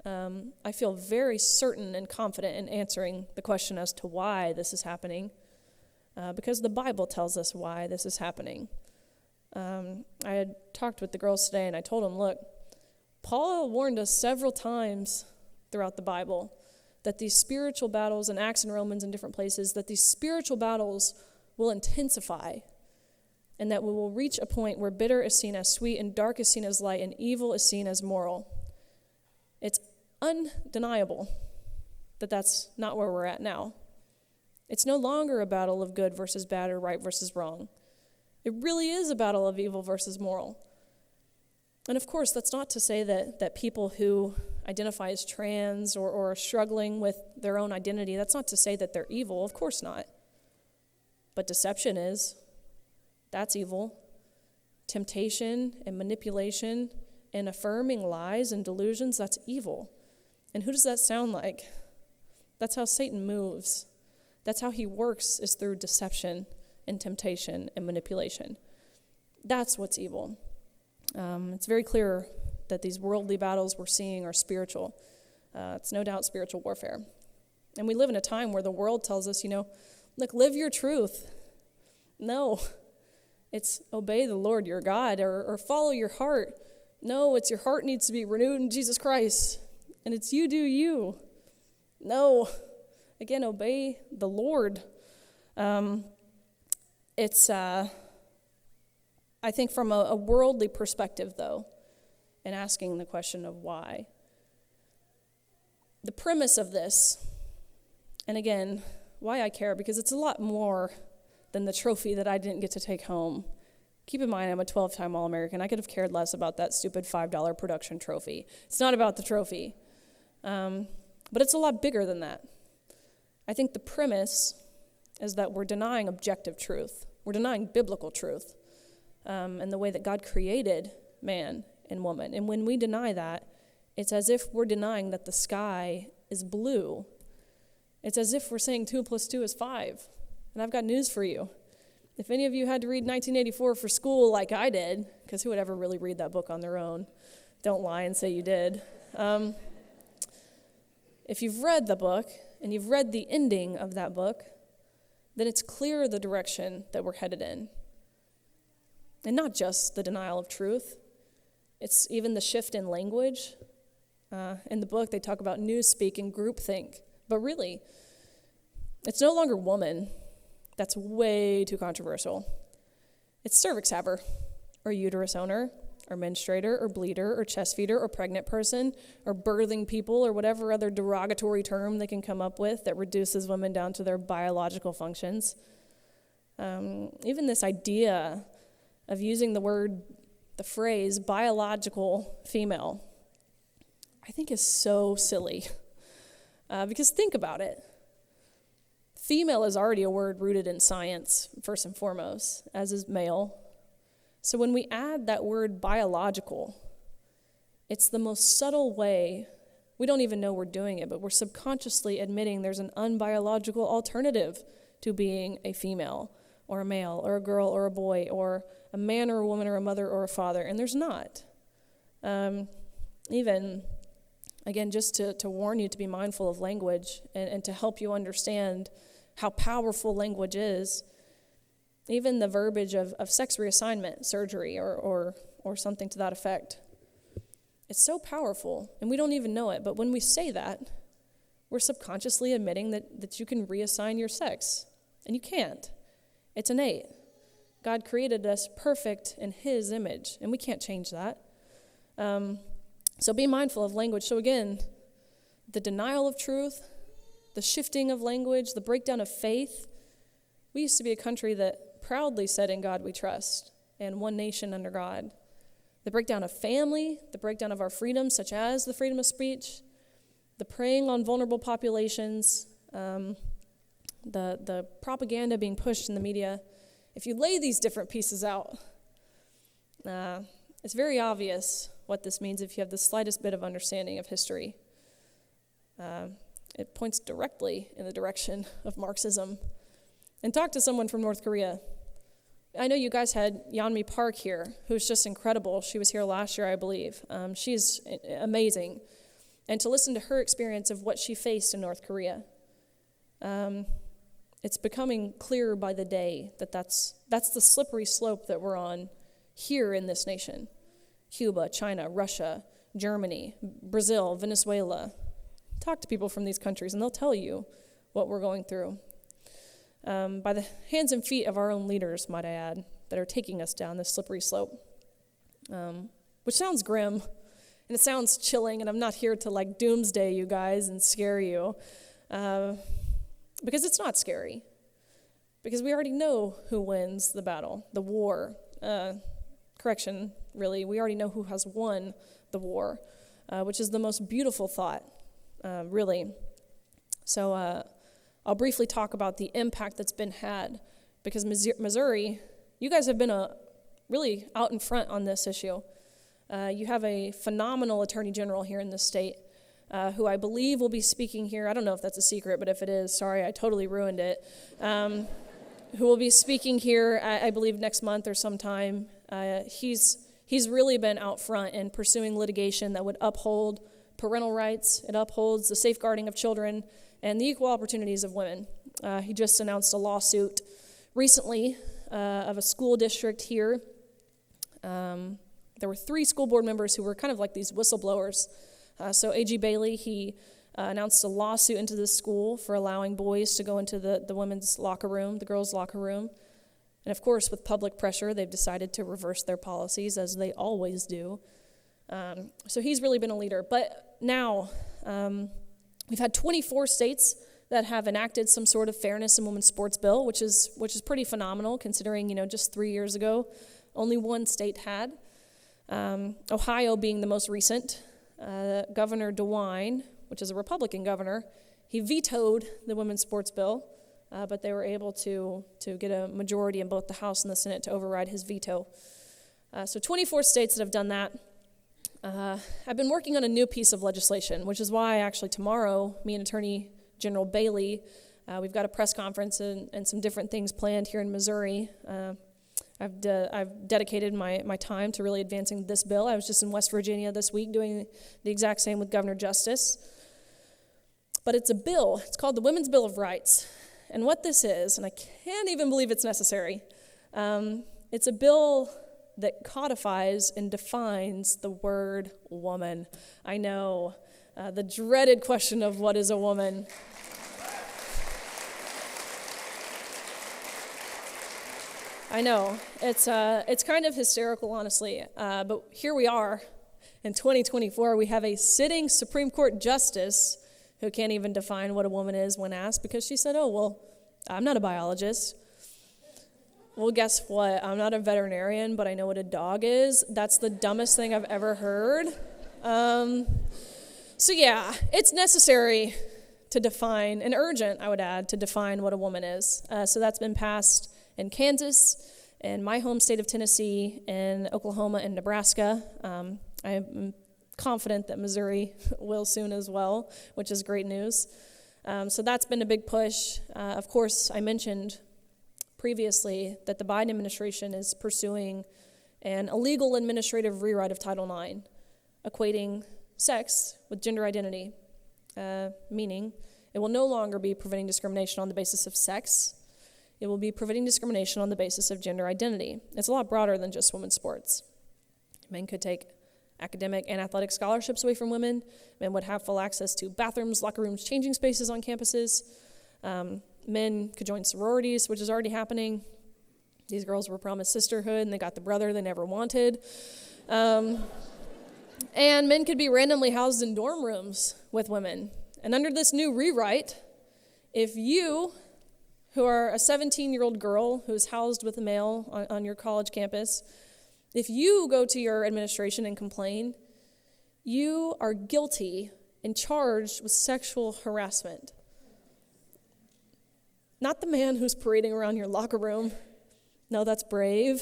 I feel very certain and confident in answering the question as to why this is happening, because the Bible tells us why this is happening. I had talked with the girls today, and I told them, look, Paul warned us several times throughout the Bible that these spiritual battles, in Acts and Romans and different places, that these spiritual battles will intensify, and that we will reach a point where bitter is seen as sweet and dark is seen as light and evil is seen as moral. It's undeniable that that's not where we're at now. It's no longer a battle of good versus bad or right versus wrong. It really is a battle of evil versus moral. And of course, that's not to say that people who identify as trans or are struggling with their own identity, that's not to say that they're evil. Of course not. But deception is. That's evil. Temptation and manipulation and affirming lies and delusions, that's evil. And who does that sound like? That's how Satan moves. That's how he works, is through deception and temptation and manipulation. That's what's evil. It's very clear that these worldly battles we're seeing are spiritual. It's no doubt spiritual warfare. And we live in a time where the world tells us, look, live your truth. No, it's obey the Lord your God or follow your heart. No, it's your heart needs to be renewed in Jesus Christ. And it's you do you. No, again, obey the Lord. I think from a worldly perspective, though, and asking the question of why, The premise of this, and again, why I care, because it's a lot more than the trophy that I didn't get to take home. Keep in mind, I'm a 12-time All-American. I could have cared less about that stupid $5 production trophy. It's not about the trophy. But it's a lot bigger than that. I think the premise is that we're denying objective truth. We're denying biblical truth and the way that God created man and woman. And when we deny that, it's as if we're denying that the sky is blue. It's as if we're saying 2 + 2 is 5. And I've got news for you. If any of you had to read 1984 for school like I did, because who would ever really read that book on their own? Don't lie and say you did. If you've read the book, and you've read the ending of that book, then it's clear the direction that we're headed in. And not just the denial of truth. It's even the shift in language. In the book, they talk about newspeak and groupthink. But really, it's no longer woman. That's way too controversial. It's cervix haver, or uterus owner, or menstruator, or bleeder, or chest feeder, or pregnant person, or birthing people, or whatever other derogatory term they can come up with that reduces women down to their biological functions. Even this idea of using the phrase biological female, I think is so silly. Because think about it. Female is already a word rooted in science, first and foremost, as is male. So when we add that word biological, it's the most subtle way. We don't even know we're doing it, but we're subconsciously admitting there's an unbiological alternative to being a female or a male or a girl or a boy or a man or a woman or a mother or a father, and there's not. Even, again, just to warn you to be mindful of language and to help you understand how powerful language is, even the verbiage of sex reassignment surgery or something to that effect. It's so powerful, and we don't even know it, but when we say that, we're subconsciously admitting that you can reassign your sex, and you can't. It's innate. God created us perfect in His image, and we can't change that. So be mindful of language. So again, the denial of truth, the shifting of language, the breakdown of faith. We used to be a country that proudly said, "In God we trust," and one nation under God. The breakdown of family, the breakdown of our freedoms, such as the freedom of speech, the preying on vulnerable populations, the propaganda being pushed in the media. If you lay these different pieces out, it's very obvious what this means if you have the slightest bit of understanding of history. It points directly in the direction of Marxism. And talk to someone from North Korea. I know you guys had Yeonmi Park here, who's just incredible. She was here last year, I believe. She's amazing. And to listen to her experience of what she faced in North Korea, it's becoming clearer by the day that's the slippery slope that we're on here in this nation. Cuba, China, Russia, Germany, Brazil, Venezuela. Talk to people from these countries, and they'll tell you what we're going through. By the hands and feet of our own leaders, might I add, that are taking us down this slippery slope, which sounds grim, and it sounds chilling, and I'm not here to doomsday you guys and scare you, because it's not scary, because we already know who wins the battle, the war. Really, we already know who has won the war, which is the most beautiful thought, really. So I'll briefly talk about the impact that's been had, because Missouri, you guys have been really out in front on this issue. You have a phenomenal attorney general here in this state, who I believe will be speaking here. I don't know if that's a secret, but if it is, sorry, I totally ruined it. Who will be speaking here, I believe, next month or sometime. He's really been out front in pursuing litigation that would uphold parental rights. It upholds the safeguarding of children and the equal opportunities of women. He just announced a lawsuit recently of a school district here. There were 3 school board members who were kind of like these whistleblowers. So A.G. Bailey, he announced a lawsuit into the school for allowing boys to go into the women's locker room, the girls' locker room. And of course, with public pressure, they've decided to reverse their policies, as they always do. So he's really been a leader. But now, We've had 24 states that have enacted some sort of fairness in women's sports bill, which is pretty phenomenal considering, just 3 years ago, only one state had. Ohio being the most recent. Governor DeWine, which is a Republican governor, he vetoed the women's sports bill, but they were able to get a majority in both the House and the Senate to override his veto. So 24 states that have done that. I've been working on a new piece of legislation, which is why actually tomorrow, me and Attorney General Bailey, we've got a press conference and some different things planned here in Missouri. I've dedicated my time to really advancing this bill. I was just in West Virginia this week doing the exact same with Governor Justice. But it's a bill. It's called the Women's Bill of Rights. And what this is, and I can't even believe it's necessary, it's a bill that codifies and defines the word woman. I know, the dreaded question of what is a woman. I know, it's kind of hysterical, honestly, but here we are in 2024. We have a sitting Supreme Court justice who can't even define what a woman is when asked because she said, oh, well, I'm not a biologist. Well, guess what? I'm not a veterinarian, but I know what a dog is. That's the dumbest thing I've ever heard. So yeah, it's necessary to define, and urgent, I would add, to define what a woman is. So that's been passed in Kansas, in my home state of Tennessee, in Oklahoma and Nebraska. I am confident that Missouri will soon as well, which is great news. So that's been a big push. Of course, I mentioned previously that the Biden administration is pursuing an illegal administrative rewrite of Title IX, equating sex with gender identity, meaning it will no longer be preventing discrimination on the basis of sex. It will be preventing discrimination on the basis of gender identity. It's a lot broader than just women's sports. Men could take academic and athletic scholarships away from women. Men would have full access to bathrooms, locker rooms, changing spaces on campuses. Men could join sororities, which is already happening. These girls were promised sisterhood, and they got the brother they never wanted. And men could be randomly housed in dorm rooms with women. And under this new rewrite, if you, who are a 17-year-old girl who's housed with a male on your college campus, if you go to your administration and complain, you are guilty and charged with sexual harassment. Not the man who's parading around your locker room. No, that's brave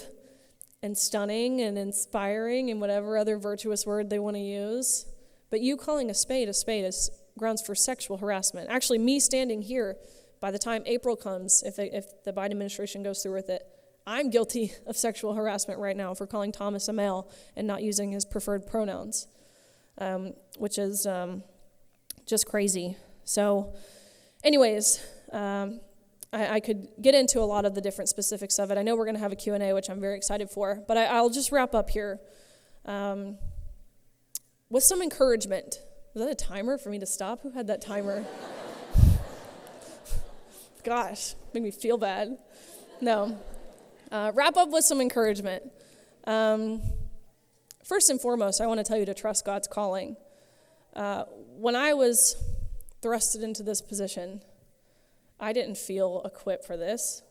and stunning and inspiring and whatever other virtuous word they want to use. But you calling a spade is grounds for sexual harassment. Actually, me standing here, by the time April comes, if the Biden administration goes through with it, I'm guilty of sexual harassment right now for calling Thomas a male and not using his preferred pronouns, which is just crazy. So anyways, I could get into a lot of the different specifics of it. I know we're going to have a Q&A, which I'm very excited for, but I'll just wrap up here with some encouragement. Was that a timer for me to stop? Who had that timer? Gosh, made me feel bad. No. Wrap up with some encouragement. First and foremost, I want to tell you to trust God's calling. When I was thrusted into this position, I didn't feel equipped for this.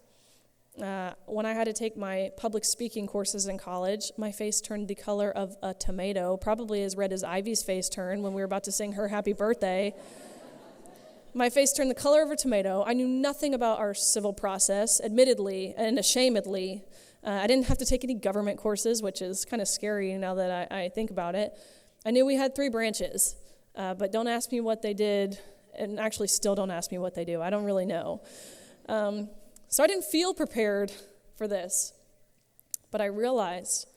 When I had to take my public speaking courses in college, my face turned the color of a tomato, probably as red as Ivy's face turned when we were about to sing her happy birthday. My face turned the color of a tomato. I knew nothing about our civil process, admittedly and ashamedly. I didn't have to take any government courses, which is kind of scary now that I think about it. I knew we had 3 branches, but don't ask me what they did, and actually still don't ask me what they do. I don't really know. So I didn't feel prepared for this, but I realized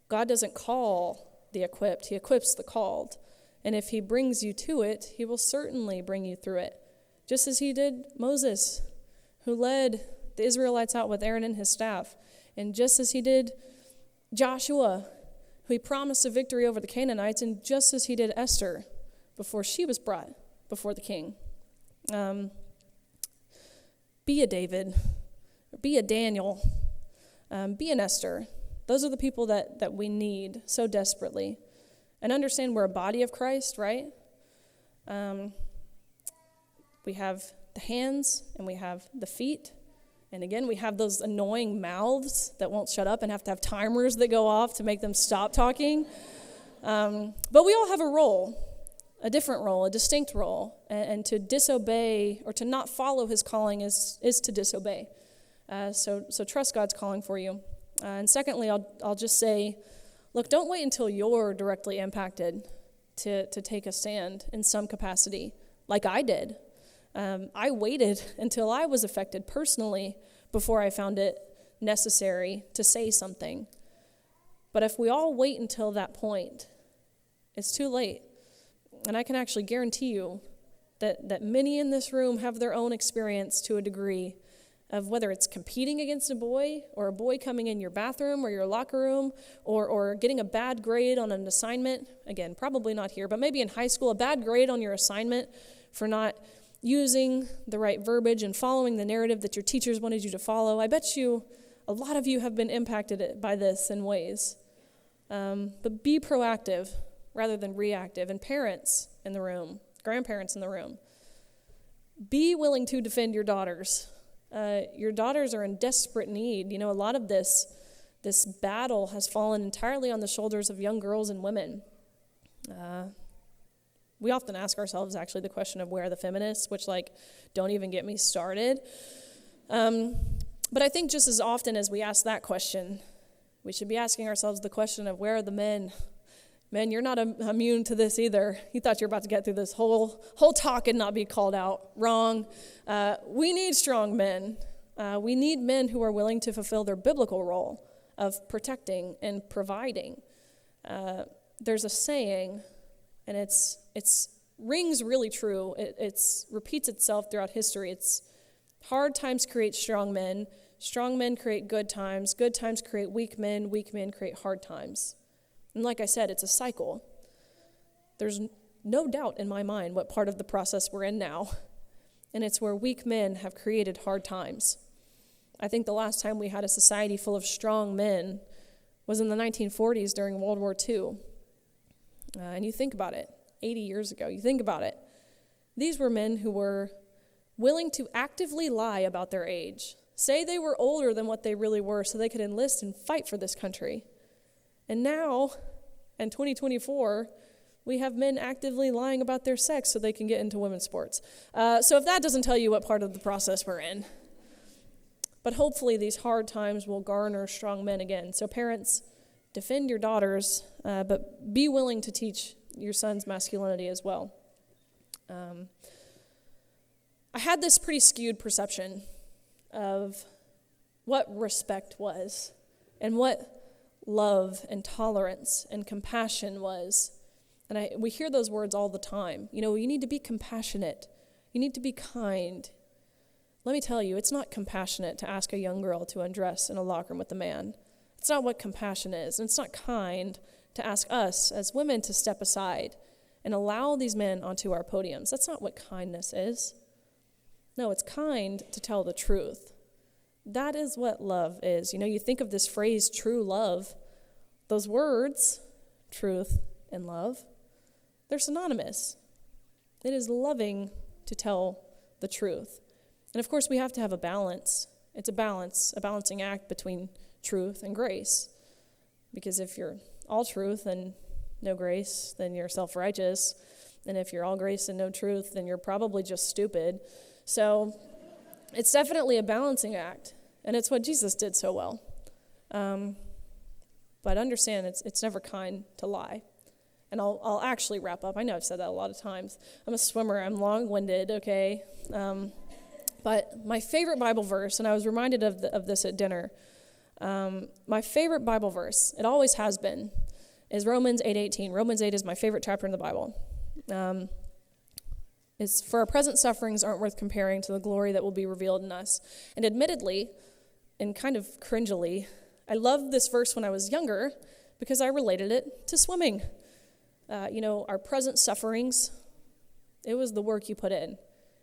God doesn't call the equipped, He equips the called. And if He brings you to it, He will certainly bring you through it. Just as He did Moses, who led the Israelites out with Aaron and his staff. And just as He did Joshua, who He promised a victory over the Canaanites. And just as He did Esther before she was brought before the king. Be a David, be a Daniel, be an Esther. Those are the people that we need so desperately. And understand we're a body of Christ, right? We have the hands and we have the feet. And again, we have those annoying mouths that won't shut up and have to have timers that go off to make them stop talking. But we all have a role, a different role, a distinct role. And to disobey or to not follow his calling is to disobey. So trust God's calling for you. And secondly, I'll just say, look, don't wait until you're directly impacted to take a stand in some capacity, like I did. I waited until I was affected personally before I found it necessary to say something. But if we all wait until that point, it's too late. And I can actually guarantee you that many in this room have their own experience to a degree of whether it's competing against a boy or a boy coming in your bathroom or your locker room or getting a bad grade on an assignment. Again, probably not here, but maybe in high school, a bad grade on your assignment for not using the right verbiage and following the narrative that your teachers wanted you to follow. I bet you a lot of you have been impacted by this in ways. But be proactive rather than reactive. And parents in the room, grandparents in the room, be willing to defend your daughters. Your daughters are in desperate need. You know, a lot of this battle has fallen entirely on the shoulders of young girls and women. We often ask ourselves, actually, the question of where are the feminists, which, don't even get me started. But I think just as often as we ask that question, we should be asking ourselves the question of where are the men? Men, you're not immune to this either. You thought you were about to get through this whole talk and not be called out. Wrong. We need strong men. We need men who are willing to fulfill their biblical role of protecting and providing. There's a saying, and it's rings really true. It repeats itself throughout history. It's hard times create strong men create good times create weak men create hard times. And like I said, it's a cycle. There's no doubt in my mind what part of the process we're in now, and it's where weak men have created hard times. I think the last time we had a society full of strong men was in the 1940s during World War II. And you think about it, 80 years ago, you think about it. These were men who were willing to actively lie about their age, say they were older than what they really were so they could enlist and fight for this country. And now, in 2024, we have men actively lying about their sex so they can get into women's sports. So if that doesn't tell you what part of the process we're in. But hopefully these hard times will garner strong men again. So parents, defend your daughters, but be willing to teach your son's masculinity as well. I had this pretty skewed perception of what respect was and what love and tolerance and compassion was. And we hear those words all the time. You know, you need to be compassionate. You need to be kind. Let me tell you, it's not compassionate to ask a young girl to undress in a locker room with a man. It's not what compassion is. And it's not kind to ask us as women to step aside and allow these men onto our podiums. That's not what kindness is. No, it's kind to tell the truth. That is what love is. You know, you think of this phrase, true love. Those words, truth and love, they're synonymous. It is loving to tell the truth. And of course, we have to have a balance. It's a balancing act between truth and grace. Because if you're all truth and no grace, then you're self-righteous. And if you're all grace and no truth, then you're probably just stupid. So it's definitely a balancing act. And it's what Jesus did so well. But understand, it's never kind to lie. And I'll actually wrap up. I know I've said that a lot of times. I'm a swimmer. I'm long-winded, okay? But my favorite Bible verse, and I was reminded of this at dinner, my favorite Bible verse, it always has been, is Romans 8:18. Romans 8 is my favorite chapter in the Bible. It's, for our present sufferings aren't worth comparing to the glory that will be revealed in us. And admittedly, and kind of cringily, I loved this verse when I was younger because I related it to swimming. Our present sufferings, it was the work you put in.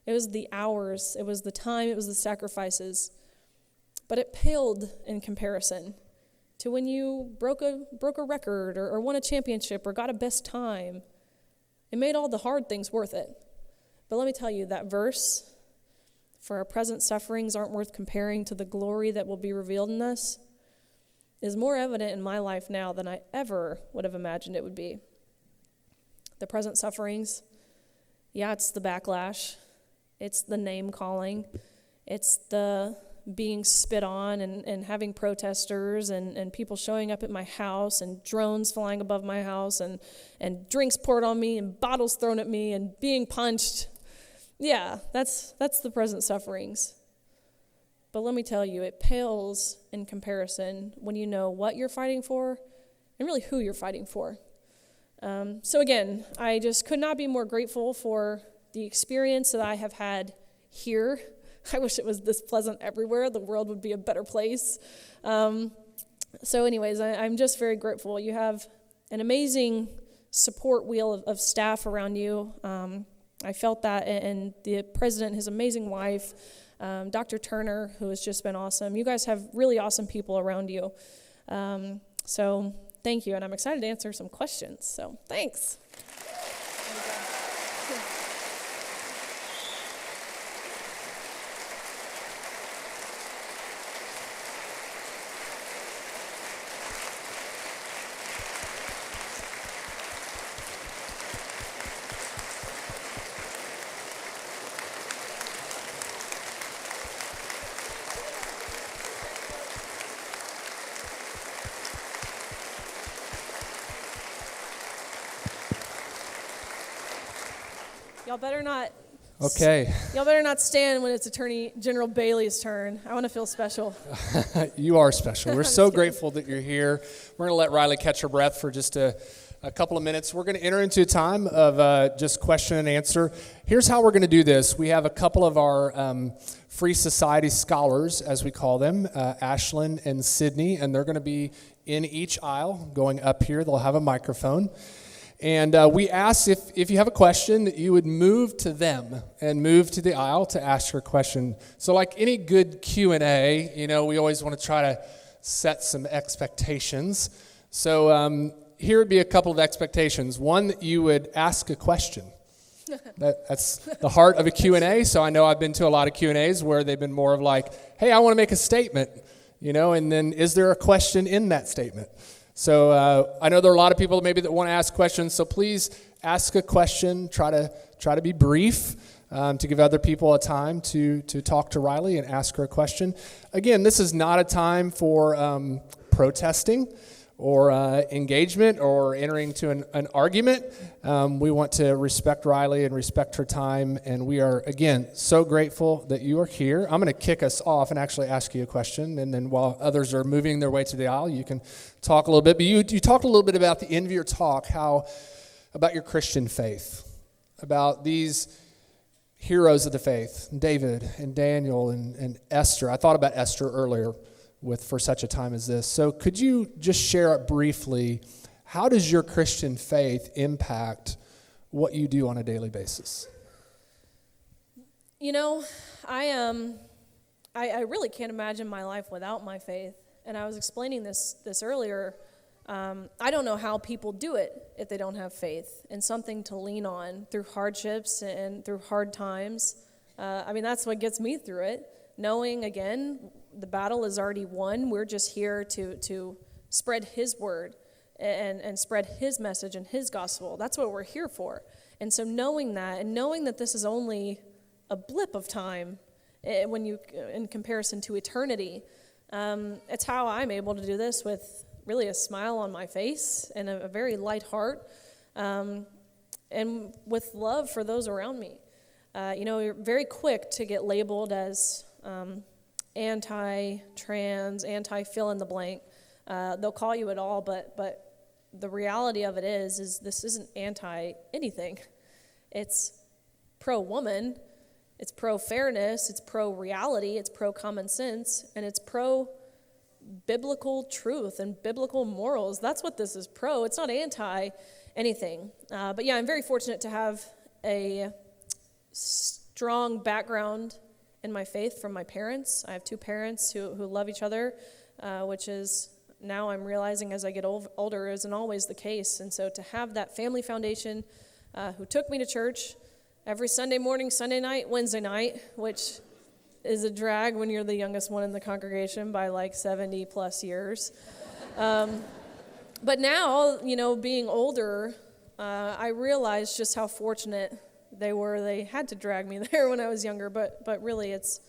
It was the hours, it was the time, it was the sacrifices. But it paled in comparison to when you broke a record or won a championship or got a best time. It made all the hard things worth it. But let me tell you, that verse, for our present sufferings aren't worth comparing to the glory that will be revealed in us, is more evident in my life now than I ever would have imagined it would be. The present sufferings, yeah, it's the backlash. It's the name calling. It's the being spit on and having protesters and people showing up at my house and drones flying above my house and drinks poured on me and bottles thrown at me and being punched. Yeah, that's the present sufferings. But let me tell you, it pales in comparison when you know what you're fighting for and really who you're fighting for. So again, I just could not be more grateful for the experience that I have had here. I wish it was this pleasant everywhere. The world would be a better place. So anyways, I'm just very grateful. You have an amazing support wheel of staff around you. I felt that, and the president, his amazing wife, Dr. Turner, who has just been awesome. You guys have really awesome people around you. So thank you, and I'm excited to answer some questions. So thanks. Y'all better not. Okay. Y'all better not stand when it's Attorney General Bailey's turn. I want to feel special. You are special. We're so grateful that you're here. We're going to let Riley catch her breath for just a couple of minutes. We're going to enter into a time of just question and answer. Here's how we're going to do this. We have a couple of our Free Society scholars, as we call them, Ashlyn and Sydney, and they're going to be in each aisle going up here. They'll have a microphone. And we ask if you have a question that you would move to them and move to the aisle to ask your question. So like any good Q&A, we always want to try to set some expectations. So here would be a couple of expectations. One, that you would ask a question. That's the heart of a Q&A. So I know I've been to a lot of Q&As where they've been more of like, hey, I want to make a statement, and then is there a question in that statement? So I know there are a lot of people maybe that want to ask questions, so please ask a question. Try to be brief to give other people a time to talk to Riley and ask her a question. Again, this is not a time for protesting or engagement or entering to an argument. We want to respect Riley and respect her time, and we are, again, so grateful that you are here. I'm going to kick us off and actually ask you a question, and then while others are moving their way to the aisle, you can talk a little bit. But you talked a little bit about the end of your talk, about your Christian faith, about these heroes of the faith, David and Daniel and Esther. I thought about Esther earlier for such a time as this. So could you just share briefly, how does your Christian faith impact what you do on a daily basis? I really can't imagine my life without my faith. And I was explaining this earlier. I don't know how people do it if they don't have faith and something to lean on through hardships and through hard times. That's what gets me through it. Knowing, again, the battle is already won. We're just here to spread His word and spread His message and His gospel. That's what we're here for. And so knowing that, and knowing that this is only a blip of time in comparison to eternity, it's how I'm able to do this with really a smile on my face and a very light heart, and with love for those around me. You're very quick to get labeled as anti-trans, anti-fill-in-the-blank. They'll call you it all, but the reality of it is this isn't anti-anything. It's pro-woman, it's pro-fairness, it's pro-reality, it's pro-common sense, and it's pro-biblical truth and biblical morals. That's what this is pro. It's not anti-anything. But yeah, I'm very fortunate to have a strong background in my faith from my parents. I have two parents who love each other, which is now I'm realizing as I get older isn't always the case. And so to have that family foundation who took me to church, every Sunday morning, Sunday night, Wednesday night, which is a drag when you're the youngest one in the congregation by like 70 plus years. But now, being older, I realized just how fortunate they were. They had to drag me there when I was younger, but really it's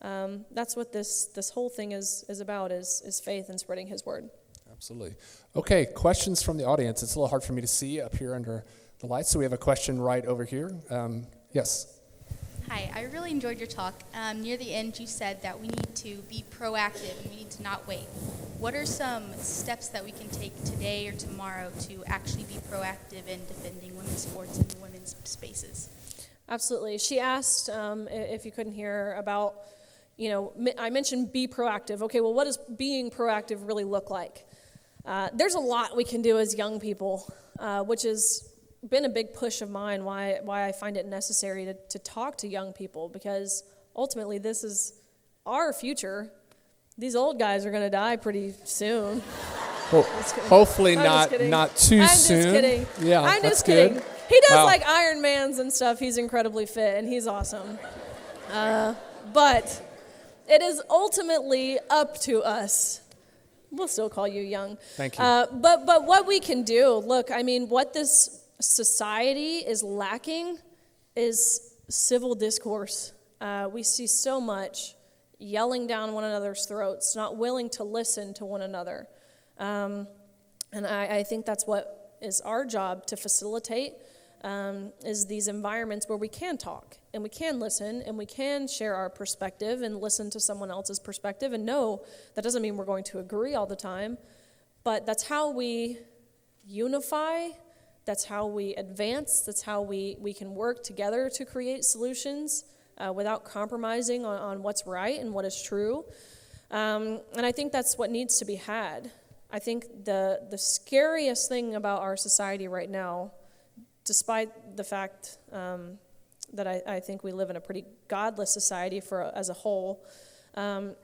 that's what this whole thing is about, is faith and spreading his word. Absolutely. Okay, questions from the audience. It's a little hard for me to see up here under the lights, so we have a question right over here. Yes. Hi, I really enjoyed your talk. Near the end, you said that we need to be proactive and we need to not wait. What are some steps that we can take today or tomorrow to actually be proactive in defending women's sports and women's spaces? Absolutely. She asked, if you couldn't hear, about, I mentioned be proactive. Okay, well, what does being proactive really look like? There's a lot we can do as young people, which has been a big push of mine, why I find it necessary to talk to young people, because ultimately this is our future. These old guys are going to die pretty soon. Well, hopefully not too soon. I'm just kidding. Yeah, I'm that's just kidding. good. He does Wow. like Ironmans and stuff. He's incredibly fit and he's awesome. But it is ultimately up to us. We'll still call you young. Thank you. But what we can do, look, I mean, what this society is lacking is civil discourse. We see so much yelling down one another's throats, not willing to listen to one another. And I think that's what is our job to facilitate, is these environments where we can talk and we can listen and we can share our perspective and listen to someone else's perspective. And no, that doesn't mean we're going to agree all the time, but that's how we unify. That's how we advance. That's how we can work together to create solutions without compromising on what's right and what is true. And I think that's what needs to be had. I think the scariest thing about our society right now, despite the fact that I think we live in a pretty godless society as a whole,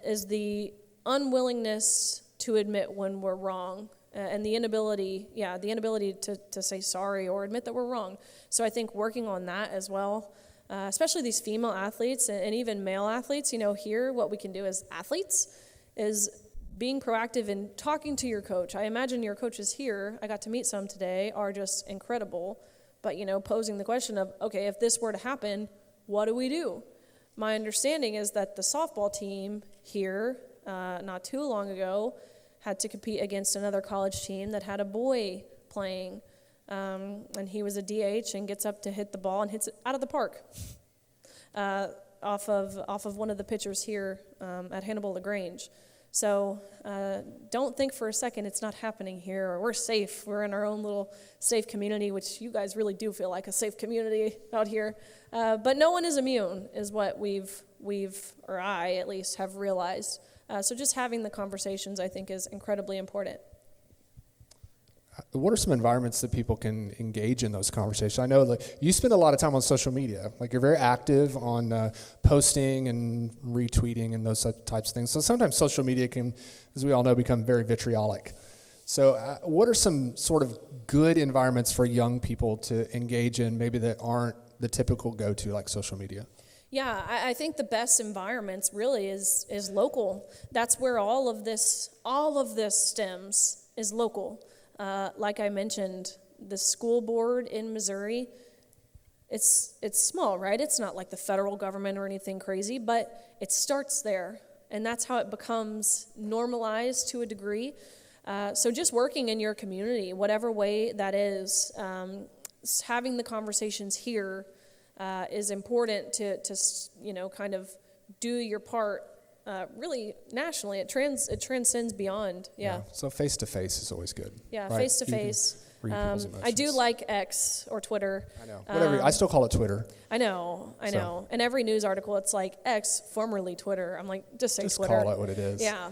is the unwillingness to admit when we're wrong. And the inability to say sorry or admit that we're wrong. So I think working on that as well, especially these female athletes and even male athletes, here what we can do as athletes is being proactive in talking to your coach. I imagine your coaches here, I got to meet some today, are just incredible. But, posing the question of, okay, if this were to happen, what do we do? My understanding is that the softball team here, not too long ago, had to compete against another college team that had a boy playing, and he was a DH and gets up to hit the ball and hits it out of the park off of one of the pitchers here at Hannibal LaGrange. So don't think for a second it's not happening here, or we're safe. We're in our own little safe community, which you guys really do feel like a safe community out here. But no one is immune, is what or I at least, have realized. So just having the conversations, I think, is incredibly important. What are some environments that people can engage in those conversations? I know that you spend a lot of time on social media. Like, you're very active on posting and retweeting and those types of things. So sometimes social media can, as we all know, become very vitriolic. So what are some sort of good environments for young people to engage in, maybe that aren't the typical go-to, like social media? Yeah, I think the best environments really is local. That's where all of this stems, is local. Like I mentioned, the school board in Missouri, it's small, right? It's not like the federal government or anything crazy, but it starts there, and that's how it becomes normalized to a degree. So just working in your community, whatever way that is, having the conversations here is important to kind of do your part. Really nationally, it transcends beyond. Yeah. So face to face is always good. Yeah, right? face to face. I do like X or Twitter. I know. Whatever. I still call it Twitter. I know. And every news article, it's like X, formerly Twitter. I'm like, just say Twitter. Just call it what it is. Yeah.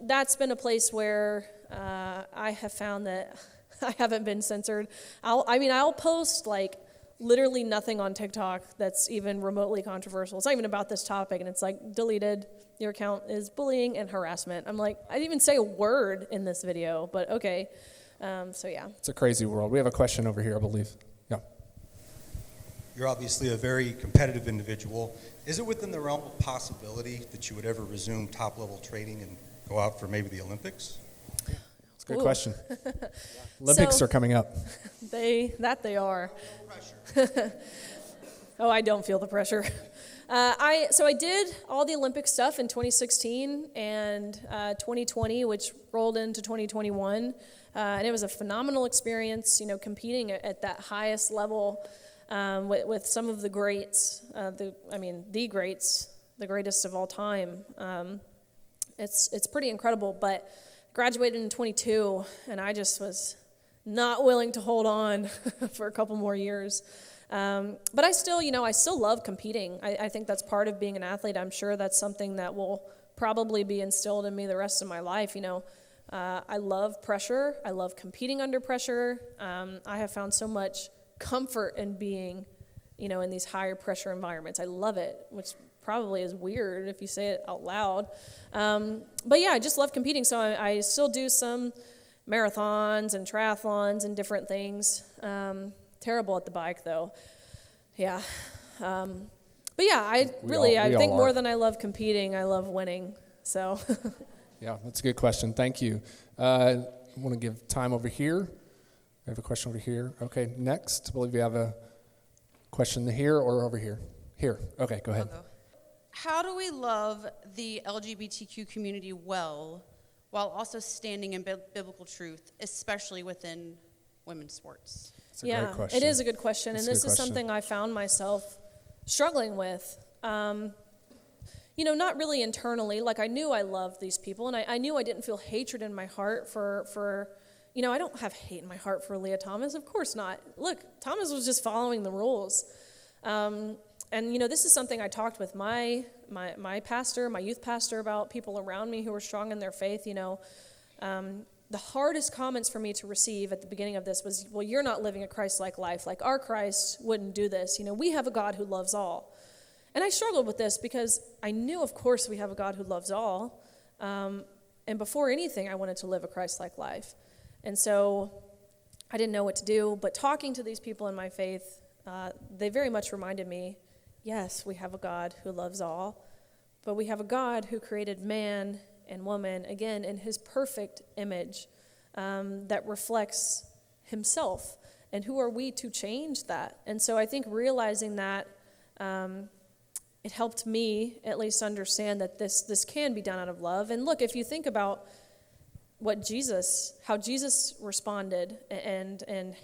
That's been a place where I have found that I haven't been censored. I'll post like literally nothing on TikTok that's even remotely controversial. It's not even about this topic, and it's like, deleted, your account is bullying and harassment. I'm like, I didn't even say a word in this video, but okay. So yeah. It's a crazy world. We have a question over here, I believe. Yeah. You're obviously a very competitive individual. Is it within the realm of possibility that you would ever resume top-level training and go out for maybe the Olympics? It's a good Ooh. question. Olympics So- are coming up. They are. No pressure. Oh, I don't feel the pressure. So I did all the Olympic stuff in 2016 and 2020, which rolled into 2021, and it was a phenomenal experience. You know, competing at that highest level with some of the greats, the greats, the greatest of all time. It's pretty incredible. But graduated in 22, and I just was not willing to hold on for a couple more years. But I still love competing. I think that's part of being an athlete. I'm sure that's something that will probably be instilled in me the rest of my life. I love pressure. I love competing under pressure. I have found so much comfort in being, in these higher pressure environments. I love it, which probably is weird if you say it out loud. But yeah, I just love competing. So I still do some marathons and triathlons and different things. Terrible at the bike, though. Yeah. But yeah, I think more than I love competing, I love winning. So. Yeah, that's a good question. Thank you. I want to give time over here. I have a question over here. Okay, next. I believe we have a question here or over here. Here. Okay, go ahead. How do we love the LGBTQ community well while also standing in biblical truth, especially within women's sports? It's a great question. It is a good question, and this is something I found myself struggling with. Not really internally. Like, I knew I loved these people, and I knew I didn't feel hatred in my heart for I don't have hate in my heart for Lia Thomas. Of course not. Look, Thomas was just following the rules. And this is something I talked with my pastor, my youth pastor, about, people around me who were strong in their faith. The hardest comments for me to receive at the beginning of this was, well, you're not living a Christ-like life. Like, our Christ wouldn't do this. We have a God who loves all. And I struggled with this because I knew, of course, we have a God who loves all. And before anything, I wanted to live a Christ-like life. And so I didn't know what to do. But talking to these people in my faith, they very much reminded me, yes, we have a God who loves all. But we have a God who created man and woman, again, in his perfect image that reflects himself. And who are we to change that? And so I think realizing that, it helped me at least understand that this can be done out of love. And look, if you think about how Jesus responded and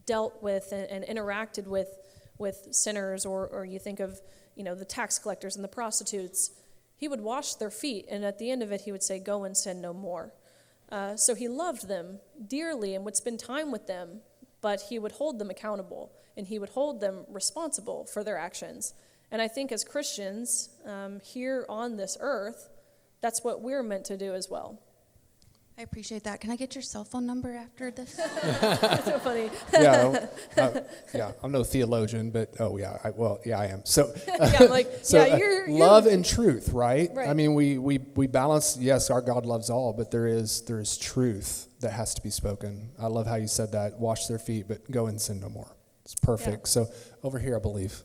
dealt with and interacted with sinners, or you think of, the tax collectors and the prostitutes, he would wash their feet, and at the end of it, he would say, "Go and sin no more." So he loved them dearly and would spend time with them, but he would hold them accountable, and he would hold them responsible for their actions. And I think as Christians here on this earth, that's what we're meant to do as well. I appreciate that. Can I get your cell phone number after this? That's so funny. I'm no theologian, but I am. So, you're love and truth, right? Right. I mean, we balance. Yes, our God loves all, but there is truth that has to be spoken. I love how you said that. Wash their feet, but go and sin no more. It's perfect. Yeah. So over here, I believe.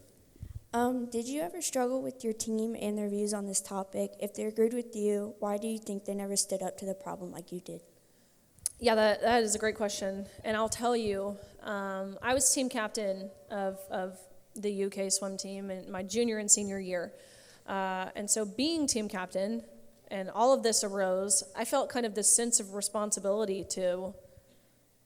Did you ever struggle with your team and their views on this topic? If they agreed with you, why do you think they never stood up to the problem like you did? Yeah, that is a great question. And I'll tell you, I was team captain of the UK swim team in my junior and senior year. And so being team captain, and all of this arose, I felt kind of this sense of responsibility to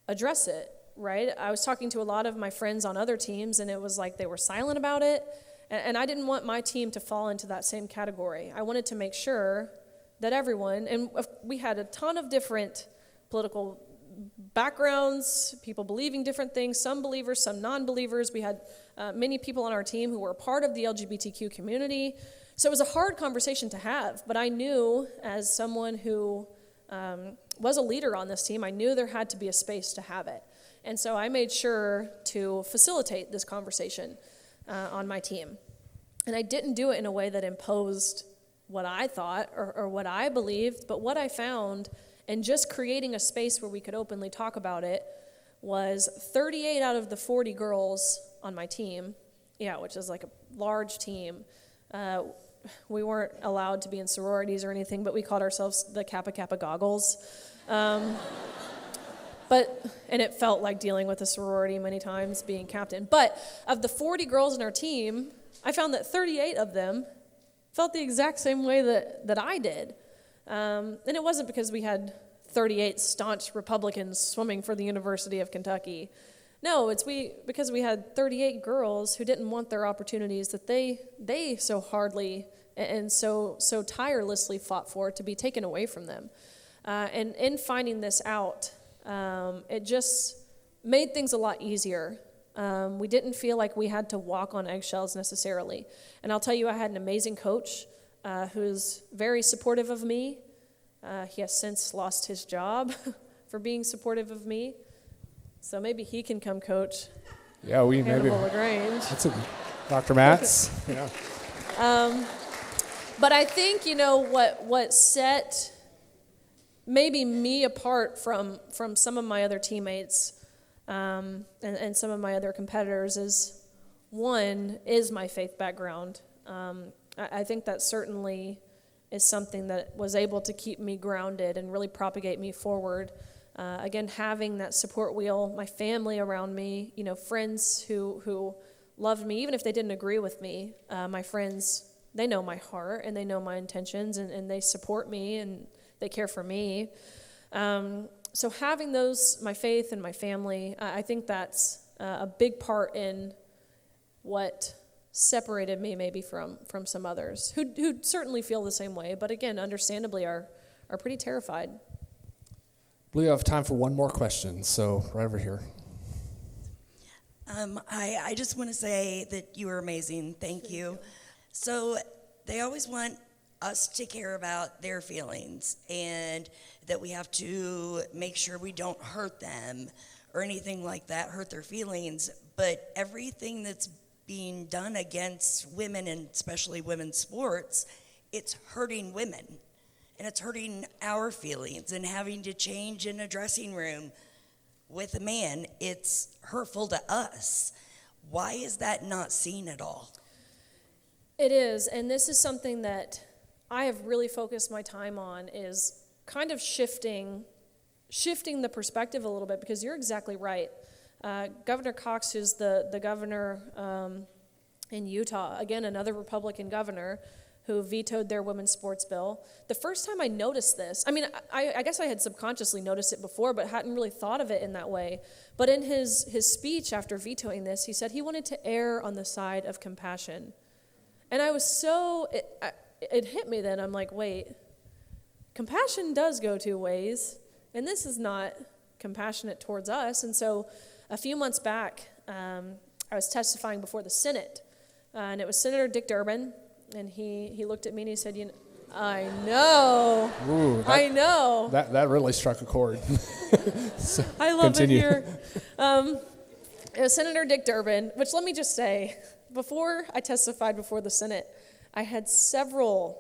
address it, right? I was talking to a lot of my friends on other teams, and it was like they were silent about it. And I didn't want my team to fall into that same category. I wanted to make sure that everyone, and we had a ton of different political backgrounds, people believing different things, some believers, some non-believers. We had many people on our team who were a part of the LGBTQ community. So it was a hard conversation to have, but I knew, as someone who was a leader on this team, I knew there had to be a space to have it. And so I made sure to facilitate this conversation on my team. And I didn't do it in a way that imposed what I thought or what I believed, but what I found, and just creating a space where we could openly talk about it, was 38 out of the 40 girls on my team Yeah, which is like a large team. We weren't allowed to be in sororities or anything, but we called ourselves the Kappa Kappa Goggles. And it felt like dealing with a sorority many times, being captain. But of the 40 girls in our team, I found that 38 of them felt the exact same way that I did. And it wasn't because we had 38 staunch Republicans swimming for the University of Kentucky. No, it's because we had 38 girls who didn't want their opportunities that they so hardly and so tirelessly fought for to be taken away from them. And in finding this out, it just made things a lot easier. We didn't feel like we had to walk on eggshells necessarily. And I'll tell you, I had an amazing coach who's very supportive of me. He has since lost his job for being supportive of me. So maybe he can come coach. Yeah, we maybe. LaGrange. That's it. Dr. Matz. Yeah. But I think, what set maybe me apart from some of my other teammates and some of my other competitors is, one, is my faith background. I think that certainly is something that was able to keep me grounded and really propagate me forward. Again, having that support wheel, my family around me, friends who loved me, even if they didn't agree with me. My friends, they know my heart and they know my intentions and they support me and they care for me. So having those, my faith and my family, I think that's a big part in what separated me maybe from some others who certainly feel the same way, but again, understandably are pretty terrified. I believe I have time for one more question, so right over here. I just want to say that you are amazing. Thank you. So they always want us to care about their feelings and that we have to make sure we don't hurt them or anything like that, hurt their feelings. But everything that's being done against women and especially women's sports, it's hurting women. And it's hurting our feelings, and having to change in a dressing room with a man, it's hurtful to us. Why is that not seen at all? It is, and this is something that I have really focused my time on, is kind of shifting the perspective a little bit, because you're exactly right. Governor Cox, who's the governor in Utah, again, another Republican governor, who vetoed their women's sports bill. The first time I noticed this, I guess I had subconsciously noticed it before, but hadn't really thought of it in that way. But in his speech after vetoing this, he said he wanted to err on the side of compassion. And I was it hit me then. I'm like, wait, compassion does go two ways, and this is not compassionate towards us. And so a few months back, I was testifying before the Senate, and it was Senator Dick Durbin. And he looked at me and he said, I know. Ooh, I know. That really struck a chord. So, I love continue. it here. It was Senator Dick Durbin, which let me just say, before I testified before the Senate, I had several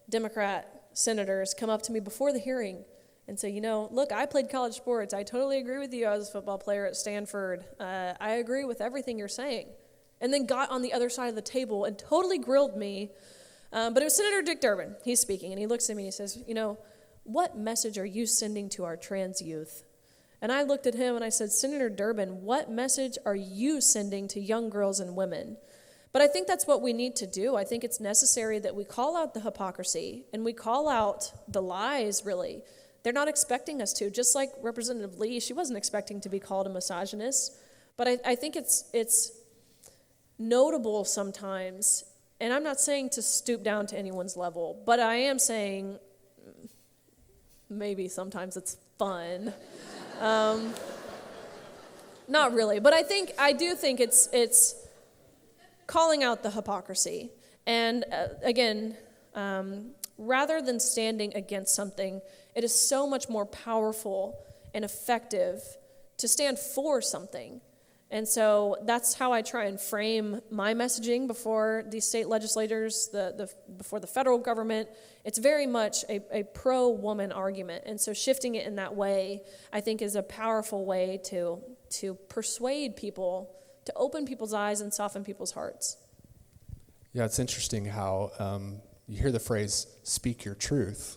Democrat senators come up to me before the hearing and say, look, I played college sports. I totally agree with you as a football player at Stanford. I agree with everything you're saying. And then got on the other side of the table and totally grilled me. But it was Senator Dick Durbin. He's speaking, and he looks at me and he says, what message are you sending to our trans youth? And I looked at him and I said, Senator Durbin, what message are you sending to young girls and women? But I think that's what we need to do. I think it's necessary that we call out the hypocrisy and we call out the lies, really. They're not expecting us to. Just like Representative Lee, she wasn't expecting to be called a misogynist. But I think it's notable sometimes, and I'm not saying to stoop down to anyone's level, but I am saying maybe sometimes it's fun. Not really, but I do think it's calling out the hypocrisy. And again, rather than standing against something, it is so much more powerful and effective to stand for something. And so that's how I try and frame my messaging before these state legislators, before the federal government. It's very much a pro-woman argument. And so shifting it in that way, I think, is a powerful way to persuade people to open people's eyes and soften people's hearts. Yeah, it's interesting how you hear the phrase, speak your truth,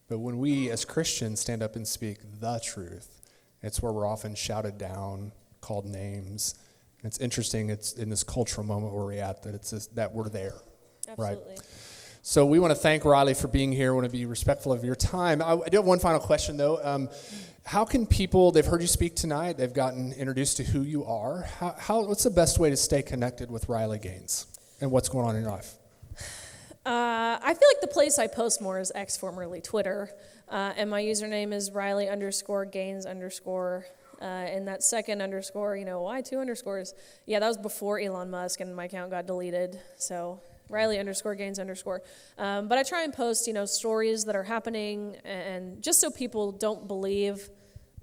but when we as Christians stand up and speak the truth, it's where we're often shouted down, called names. And it's interesting, it's in this cultural moment where we're at, that it's this, that we're there, Absolutely. right? So we want to thank Riley for being here. We want to be respectful of your time. I do have one final question, though. How can people, they've heard you speak tonight, they've gotten introduced to who you are. What's the best way to stay connected with Riley Gaines and what's going on in your life? I feel like the place I post more is X, formerly Twitter, and my username is Riley_Gaines_. And that second underscore, why 2 underscores? Yeah, that was before Elon Musk, and my account got deleted. So Riley_Gaines_. But I try and post, stories that are happening, and just so people don't believe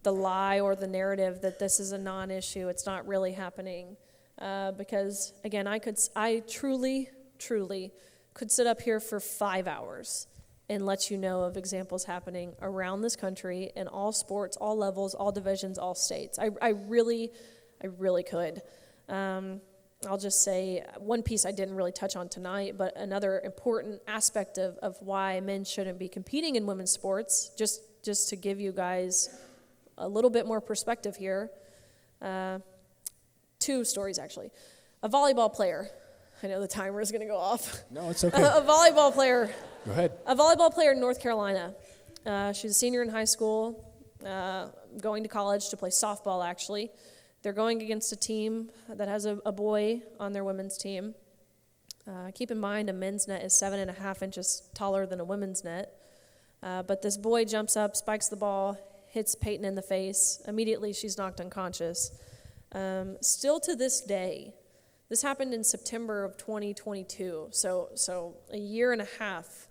the lie or the narrative that this is a non-issue. It's not really happening. Because again, I truly could sit up here for 5 hours and let you know of examples happening around this country in all sports, all levels, all divisions, all states. I really could. I'll just say one piece I didn't really touch on tonight, but another important aspect of why men shouldn't be competing in women's sports, just to give you guys a little bit more perspective here. 2 stories, actually. A volleyball player. I know the timer is going to go off. No, it's okay. A volleyball player. Go ahead. A volleyball player in North Carolina. She's a senior in high school, going to college to play softball, actually. They're going against a team that has a boy on their women's team. Keep in mind, a men's net is 7.5 inches taller than a women's net. But this boy jumps up, spikes the ball, hits Peyton in the face. Immediately, she's knocked unconscious. Still to this day, this happened in September of 2022, so a year and a half.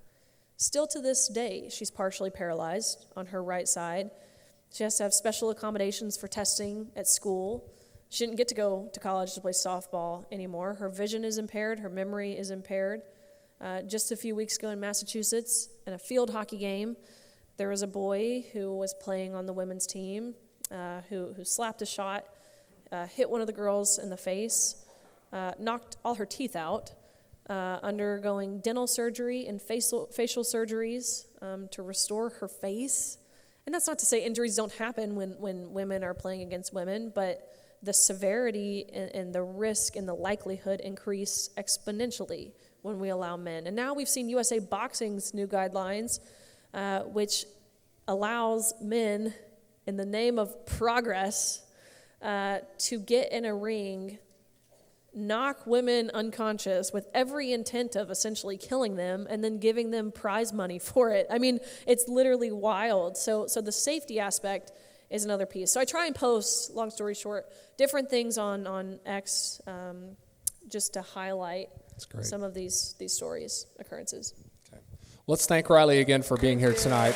Still to this day, she's partially paralyzed on her right side. She has to have special accommodations for testing at school. She didn't get to go to college to play softball anymore. Her vision is impaired. Her memory is impaired. Just a few weeks ago in Massachusetts, in a field hockey game, there was a boy who was playing on the women's team who slapped a shot, hit one of the girls in the face, knocked all her teeth out, undergoing dental surgery and facial surgeries to restore her face. And that's not to say injuries don't happen when women are playing against women, but the severity and the risk and the likelihood increase exponentially when we allow men. And now we've seen USA Boxing's new guidelines, which allows men, in the name of progress, to get in a ring, knock women unconscious with every intent of essentially killing them and then giving them prize money for it. I mean, it's literally wild. So the safety aspect is another piece. So I try and post, long story short, different things on X just to highlight some of these stories, occurrences. Okay. Let's thank Riley again for being here tonight.